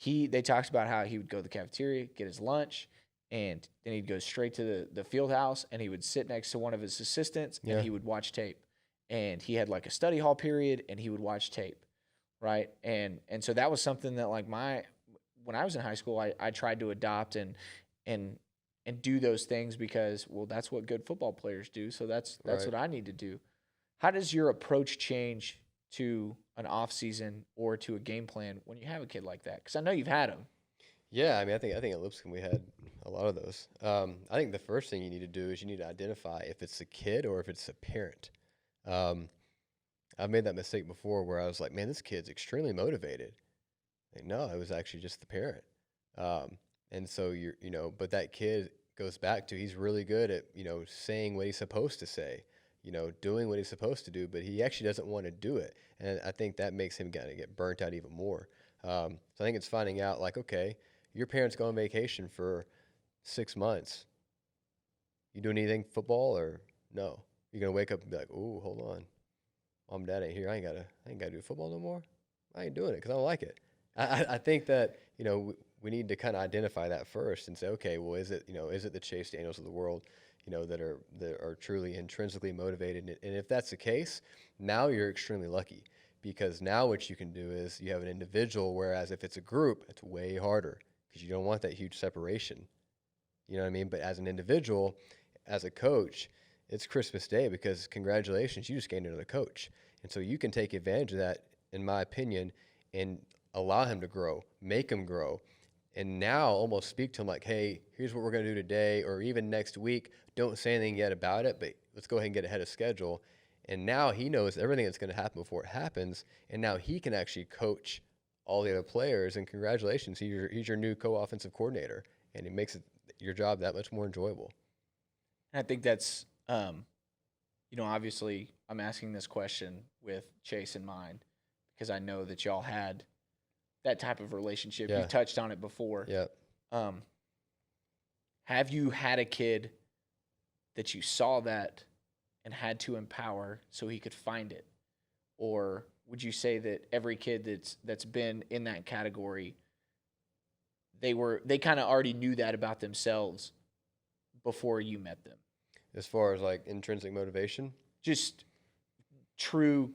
Speaker 1: they talked about how he would go to the cafeteria, get his lunch, and then he'd go straight to the field house, and he would sit next to one of his assistants, and he would watch tape. And he had like a study hall period, and he would watch tape, right? And so that was something that like when I was in high school, I tried to adopt and do those things because, well, that's what good football players do. So that's what I need to do. How does your approach change to an off season or to a game plan when you have a kid like that? Because I know you've had them.
Speaker 2: Yeah, I mean, I think at Lipscomb we had a lot of those. I think the first thing you need to do is you need to identify if it's a kid or if it's a parent. I've made that mistake before where I was like, man, this kid's extremely motivated. Like, no, it was actually just the parent. And so but that kid goes back to he's really good at, saying what he's supposed to say, doing what he's supposed to do, but he actually doesn't want to do it. And I think that makes him kind of get burnt out even more. So I think it's finding out like, okay, your parents go on vacation for 6 months. You doing anything football or no? You're gonna wake up and be like, "Ooh, hold on, mom, dad ain't here. I ain't gotta do football no more. I ain't doing it because I don't like it." I think that we need to kind of identify that first and say, okay, well, is it the Chase Daniels of the world, that are truly intrinsically motivated, and if that's the case, now you're extremely lucky because now what you can do is you have an individual, whereas if it's a group, it's way harder because you don't want that huge separation. You know what I mean? But as an individual, as a coach, it's Christmas Day because congratulations, you just gained another coach. And so you can take advantage of that, in my opinion, and allow him to grow, make him grow, and now almost speak to him like, hey, here's what we're going to do today, or even next week. Don't say anything yet about it, but let's go ahead and get ahead of schedule. And now he knows everything that's going to happen before it happens, and now he can actually coach all the other players, and congratulations, he's your new co-offensive coordinator, and it makes your job that much more enjoyable.
Speaker 1: And I think that's, obviously I'm asking this question with Chase in mind because I know that y'all had that type of relationship.
Speaker 2: Yeah.
Speaker 1: You touched on it before.
Speaker 2: Yeah.
Speaker 1: Have you had a kid that you saw that and had to empower so he could find it? Or would you say that every kid that's been in that category, they kind of already knew that about themselves before you met them?
Speaker 2: As far as like intrinsic motivation?
Speaker 1: Just true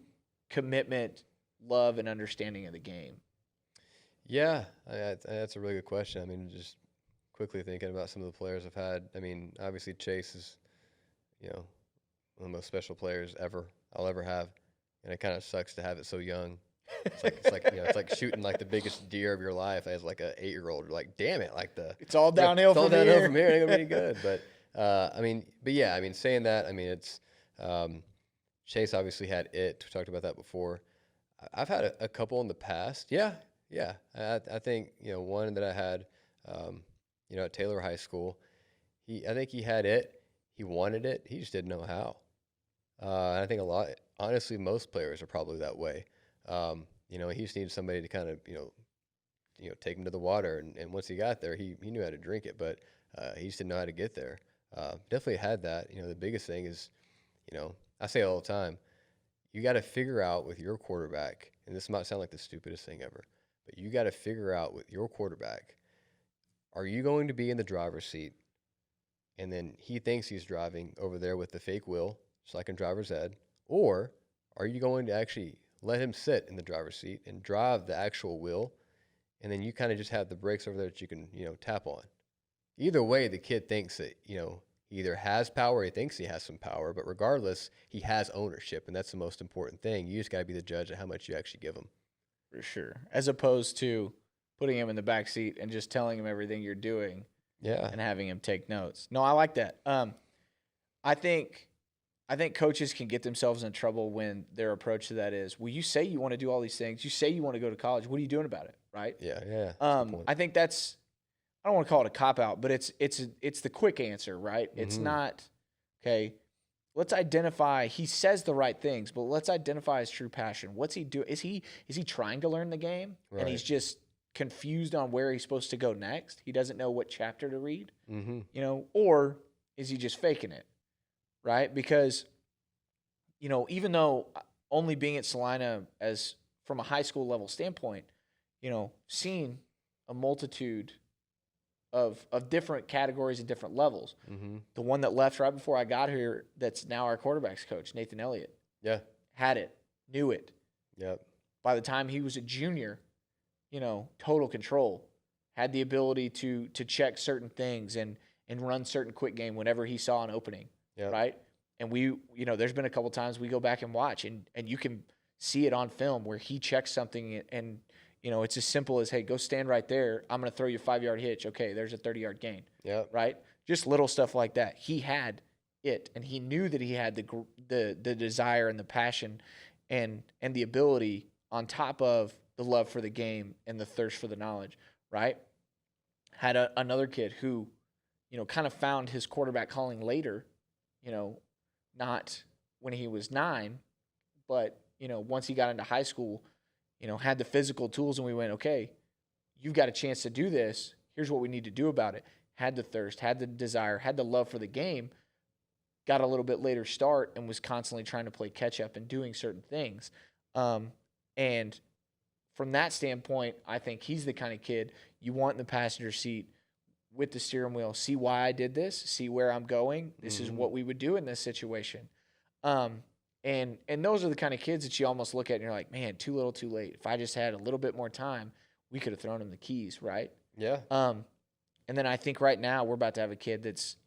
Speaker 1: commitment, love, and understanding of the game.
Speaker 2: Yeah, that's a really good question. I mean, just quickly thinking about some of the players I've had. I mean, obviously Chase is, one of the most special players I'll ever have, and it kind of sucks to have it so young. It's like shooting like the biggest deer of your life as like a 8-year-old. You're like, damn it, like
Speaker 1: it's all downhill from here.
Speaker 2: It ain't gonna be any good. But saying that, I mean, it's Chase obviously had it. We talked about that before. I've had a couple in the past. Yeah. I think one that I had, at Taylor High School. I think he had it. He wanted it. He just didn't know how. I think honestly, most players are probably that way. He just needed somebody to kind of, take him to the water. And once he got there, he knew how to drink it, but he just didn't know how to get there. Definitely had that. The biggest thing is, I say all the time, you got to figure out with your quarterback, and this might sound like the stupidest thing ever, but you got to figure out with your quarterback, are you going to be in the driver's seat? And then he thinks he's driving over there with the fake wheel, just like in driver's ed, or are you going to actually let him sit in the driver's seat and drive the actual wheel, and then you kind of just have the brakes over there that you can, tap on? Either way, the kid thinks that, he either has power or he thinks he has some power, but regardless, he has ownership, and that's the most important thing. You just got to be the judge of how much you actually give him.
Speaker 1: For sure. As opposed to putting him in the back seat and just telling him everything you're doing.
Speaker 2: Yeah.
Speaker 1: And having him take notes. No, I like that. I think coaches can get themselves in trouble when their approach to that is, well, you say you want to do all these things. You say you want to go to college. What are you doing about it? Right?
Speaker 2: Yeah.
Speaker 1: I think that's, I don't want to call it a cop-out, but it's the quick answer, right? Mm-hmm. It's not, okay, let's identify, he says the right things, but let's identify his true passion. What's he doing? Is he trying to learn the game? Right. And he's just confused on where he's supposed to go next? He doesn't know what chapter to read, or is he just faking it, right? Because, even though only being at Salina as from a high school level standpoint, seeing a multitude of different categories and different levels. Mm-hmm. The one that left right before I got here, that's now our quarterback's coach, Nathan Elliott.
Speaker 2: Yeah.
Speaker 1: Had it, knew it.
Speaker 2: Yep.
Speaker 1: By the time he was a junior, total control, had the ability to check certain things and run certain quick game whenever he saw an opening, right? And we, there's been a couple times we go back and watch, and you can see it on film where he checks something and it's as simple as, hey, go stand right there. I'm going to throw you a 5-yard hitch. Okay, there's a 30-yard gain.
Speaker 2: Yeah.
Speaker 1: Right? Just little stuff like that. He had it, and he knew that he had the desire and the passion and the ability on top of the love for the game and the thirst for the knowledge, right? Had another kid who, kind of found his quarterback calling later, not when he was 9, but, once he got into high school, had the physical tools, and we went, okay, you've got a chance to do this. Here's what we need to do about it. Had the thirst, had the desire, had the love for the game, got a little bit later start, and was constantly trying to play catch up and doing certain things. And from that standpoint, I think he's the kind of kid you want in the passenger seat with the steering wheel. See why I did this. See where I'm going. This is what we would do in this situation. And those are the kind of kids that you almost look at and you're like, man, too little, too late. If I just had a little bit more time, we could have thrown him the keys, right?
Speaker 2: Yeah.
Speaker 1: And then I think right now we're about to have a kid that's,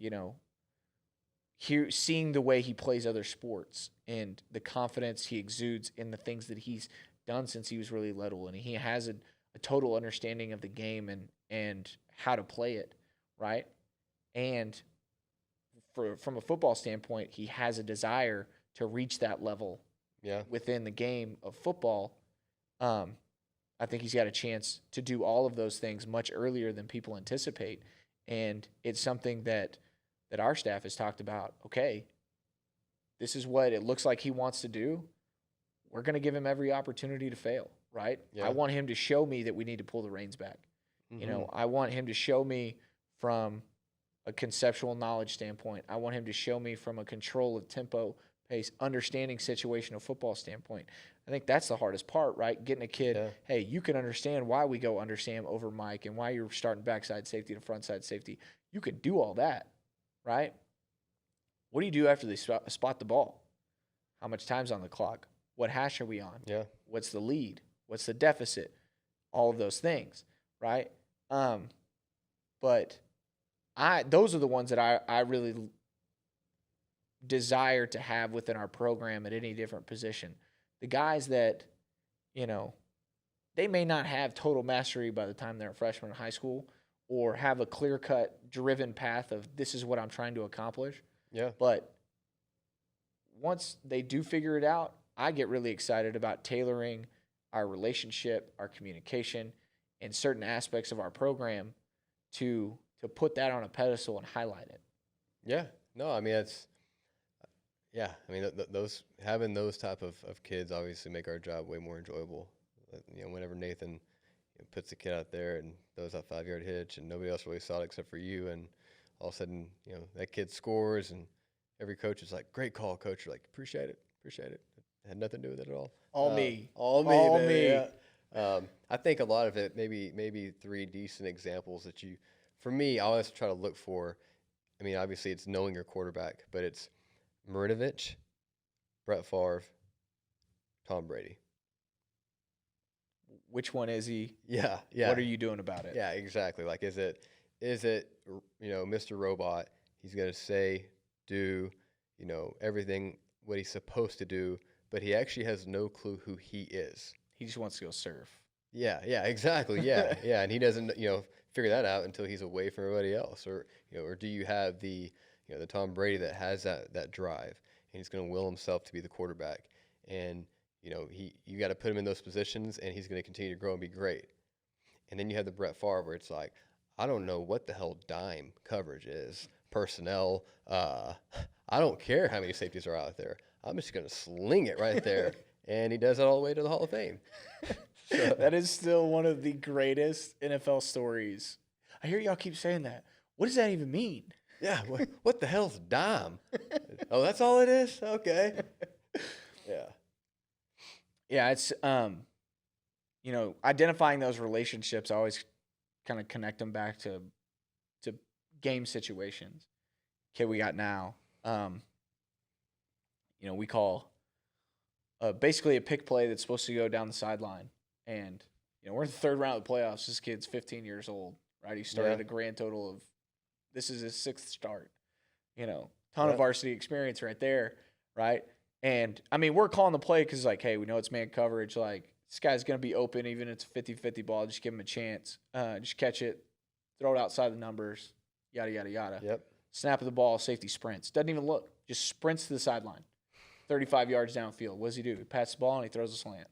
Speaker 1: seeing the way he plays other sports and the confidence he exudes in the things that he's done since he was really little. And he has a total understanding of the game and how to play it, right? And from a football standpoint, he has a desire to reach that level within the game of football. I think he's got a chance to do all of those things much earlier than people anticipate. And it's something that our staff has talked about. Okay, this is what it looks like he wants to do. We're going to give him every opportunity to fail, right?
Speaker 2: Yeah.
Speaker 1: I want him to show me that we need to pull the reins back. I want him to show me from a conceptual knowledge standpoint. I want him to show me from a control of tempo, pace, understanding situational football standpoint. I think that's the hardest part, right? Getting a kid, hey, you can understand why we go under Sam over Mike and why you're starting backside safety to frontside safety. You can do all that, right? What do you do after they spot the ball? How much time's on the clock? What hash are we on?
Speaker 2: Yeah.
Speaker 1: What's the lead? What's the deficit? All of those things, right? But those are the ones that I really desire to have within our program at any different position. The guys that, they may not have total mastery by the time they're a freshman in high school or have a clear-cut, driven path of this is what I'm trying to accomplish.
Speaker 2: Yeah.
Speaker 1: But once they do figure it out, I get really excited about tailoring our relationship, our communication, and certain aspects of our program to put that on a pedestal and highlight it.
Speaker 2: Yeah. No, I mean, those having those type of kids obviously make our job way more enjoyable. Whenever Nathan puts the kid out there and throws that 5-yard hitch and nobody else really saw it except for you, and all of a sudden, that kid scores and every coach is like, great call, coach. You're like, appreciate it. It had nothing to do with it at all.
Speaker 1: All me.
Speaker 2: Yeah. I think a lot of it, maybe 3 decent examples that for me, I always try to look for. I mean, obviously it's knowing your quarterback, but it's Marinovich, Brett Favre, Tom Brady.
Speaker 1: Which one is he?
Speaker 2: Yeah.
Speaker 1: What are you doing about it?
Speaker 2: Yeah, exactly. Like, is it Mr. Robot? He's gonna say, do, everything what he's supposed to do, but he actually has no clue who he is.
Speaker 1: He just wants to go surf.
Speaker 2: Yeah, exactly. Yeah, and he doesn't, figure that out until he's away from everybody else. Or do you have the Tom Brady that has that drive and he's going to will himself to be the quarterback, and you got to put him in those positions and he's going to continue to grow and be great. And then you have the Brett Favre where it's like, I don't know what the hell dime coverage is, personnel. I don't care how many safeties are out there. I'm just going to sling it right there. And he does it all the way to the Hall of Fame.
Speaker 1: So. That is still one of the greatest NFL stories. I hear y'all keep saying that. What does that even mean?
Speaker 2: Yeah, what the hell's dime? Oh, that's all it is? Okay. Yeah.
Speaker 1: Yeah, it's, identifying those relationships, I always kind of connect them back to game situations. Okay, we got now, we call basically a pick play that's supposed to go down the sideline. And, we're in the 3rd round of the playoffs. This kid's 15 years old, right? He started a grand total of, this is his 6th start. Ton of varsity experience right there, right? And, I mean, we're calling the play because, like, hey, we know it's man coverage. Like, this guy's going to be open even if it's a 50-50 ball. Just give him a chance. Just catch it, throw it outside the numbers, yada, yada, yada.
Speaker 2: Yep.
Speaker 1: Snap of the ball, safety sprints. Doesn't even look. Just sprints to the sideline. 35 yards downfield. What does he do? He passes the ball and he throws a slant.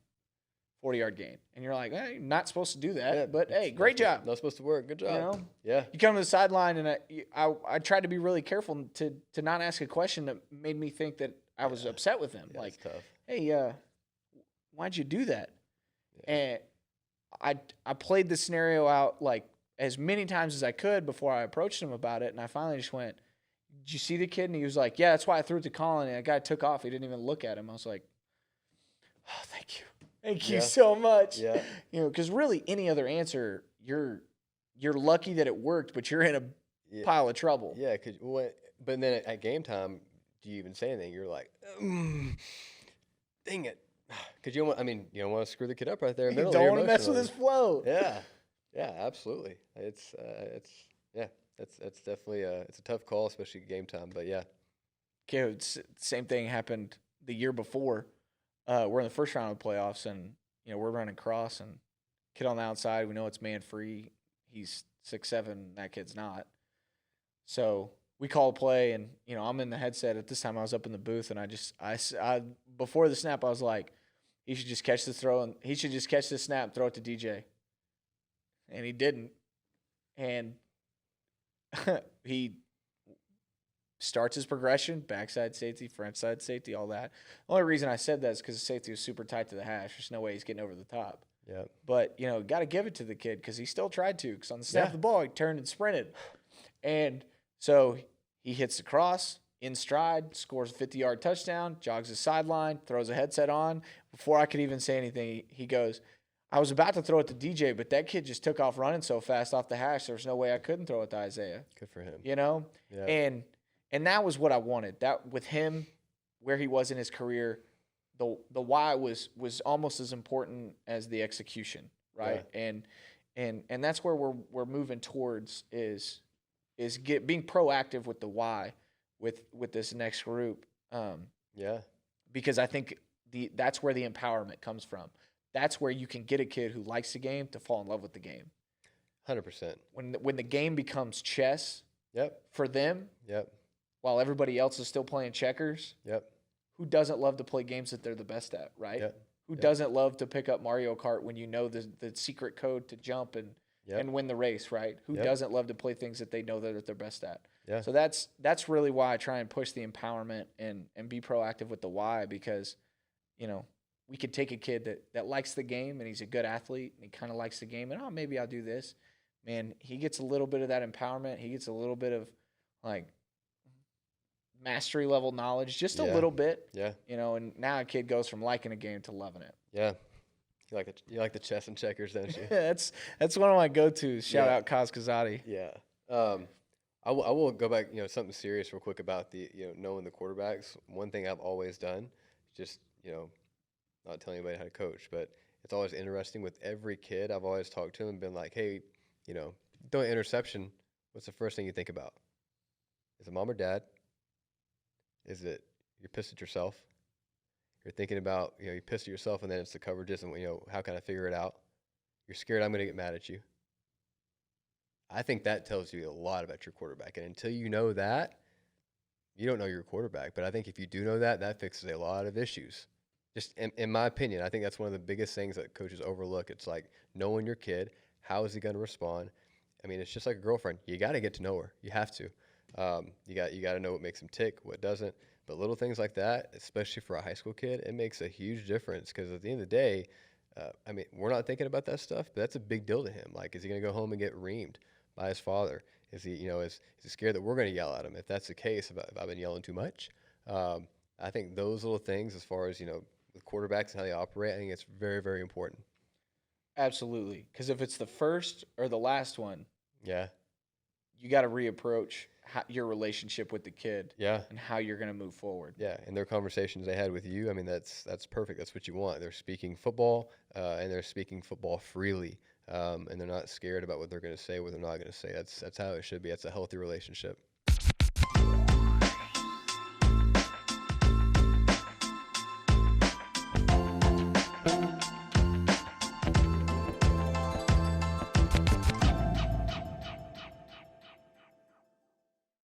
Speaker 1: 40-yard gain. And you're like, hey, you're not supposed to do that. But, hey, great job.
Speaker 2: Not supposed to work. Good job. Yeah.
Speaker 1: You come to the sideline, and I tried to be really careful to not ask a question that made me think that I was upset with him.
Speaker 2: Yeah,
Speaker 1: like,
Speaker 2: tough.
Speaker 1: Hey, why'd you do that? Yeah. And I played the scenario out like as many times as I could before I approached him about it. And I finally just went, "Did you see the kid?" And he was like, "Yeah, that's why I threw it to Colin." And the guy took off. He didn't even look at him. I was like, "Oh, thank you. Thank you
Speaker 2: Yeah.
Speaker 1: so much."
Speaker 2: Yeah.
Speaker 1: Because really any other answer, you're lucky that it worked, but you're in a pile of trouble.
Speaker 2: Yeah. But then at game time, do you even say anything? You're like, dang it. Because you don't want to screw the kid up right there.
Speaker 1: You don't want to mess with his flow.
Speaker 2: Yeah. Yeah, absolutely. It's that's definitely it's a tough call, especially game time. But yeah.
Speaker 1: Okay, same thing happened the year before. We're in the first round of the playoffs, and we're running cross, and kid on the outside. We know it's man free. He's 6'7". That kid's not. So we call a play, and I'm in the headset. At this time, I was up in the booth, and I before the snap, I was like, he should just catch the throw, and he should just catch the snap, and throw it to DJ. And he didn't, and he starts his progression, backside safety, front side safety, all that. The only reason I said that is because the safety was super tight to the hash. There's no way he's getting over the top.
Speaker 2: Yeah.
Speaker 1: But, got to give it to the kid because he still tried to. Because on the snap of the ball, he turned and sprinted. And so he hits the cross, in stride, scores a 50-yard touchdown, jogs the sideline, throws a headset on. Before I could even say anything, he goes, "I was about to throw it to DJ, but that kid just took off running so fast off the hash, there's no way I couldn't throw it to Isaiah."
Speaker 2: Good for him.
Speaker 1: Yeah. And that was what I wanted. That with him, where he was in his career, the why was almost as important as the execution, right?
Speaker 2: Yeah.
Speaker 1: And that's where we're moving towards is being proactive with the why with this next group.
Speaker 2: Yeah.
Speaker 1: Because I think that's where the empowerment comes from. That's where you can get a kid who likes the game to fall in love with the game.
Speaker 2: 100%.
Speaker 1: When the game becomes chess, for them, while everybody else is still playing checkers, who doesn't love to play games that they're the best at, right? Who doesn't love to pick up Mario Kart when you know the secret code to jump and win the race, right? Who doesn't love to play things that they know that they're best at?
Speaker 2: Yeah.
Speaker 1: So that's really why I try and push the empowerment and be proactive with the why, because we could take a kid that likes the game and he's a good athlete and he kind of likes the game and maybe I'll do this. Man, he gets a little bit of that empowerment. He gets a little bit of like mastery level knowledge, just a little bit.
Speaker 2: Yeah.
Speaker 1: And now a kid goes from liking a game to loving it.
Speaker 2: Yeah. You like the chess and checkers, don't you?
Speaker 1: Yeah, that's one of my go-tos. Shout out Kaz Kazadi.
Speaker 2: Yeah. I will go back, something serious real quick about the, knowing the quarterbacks. One thing I've always done, just, not telling anybody how to coach, but it's always interesting with every kid. I've always talked to them and been like, hey, throw an interception. What's the first thing you think about? Is it mom or dad? Is it you're pissed at yourself? You're thinking about, you pissed at yourself and then it's the coverages and, how can I figure it out? You're scared I'm going to get mad at you. I think that tells you a lot about your quarterback. And until you know that, you don't know your quarterback. But I think if you do know that, that fixes a lot of issues. Just in my opinion, I think that's one of the biggest things that coaches overlook. It's like knowing your kid. How is he going to respond? I mean, it's just like a girlfriend. You got to get to know her. You have to. You got to know what makes him tick, what doesn't. But little things like that, especially for a high school kid, it makes a huge difference because at the end of the day, we're not thinking about that stuff, but that's a big deal to him. Like, is he going to go home and get reamed by his father? Is he, is he scared that we're going to yell at him? If that's the case, if I've been yelling too much, I think those little things, as far as with quarterbacks and how they operate, I think it's very, very important.
Speaker 1: Absolutely, because if it's the first or the last one, you got to reapproach your relationship with the kid, and how you're going to move forward.
Speaker 2: Yeah, and their conversations they had with you, that's perfect. That's what you want. They're speaking football, and they're speaking football freely, and they're not scared about what they're going to say, what they're not going to say. That's how it should be. That's a healthy relationship.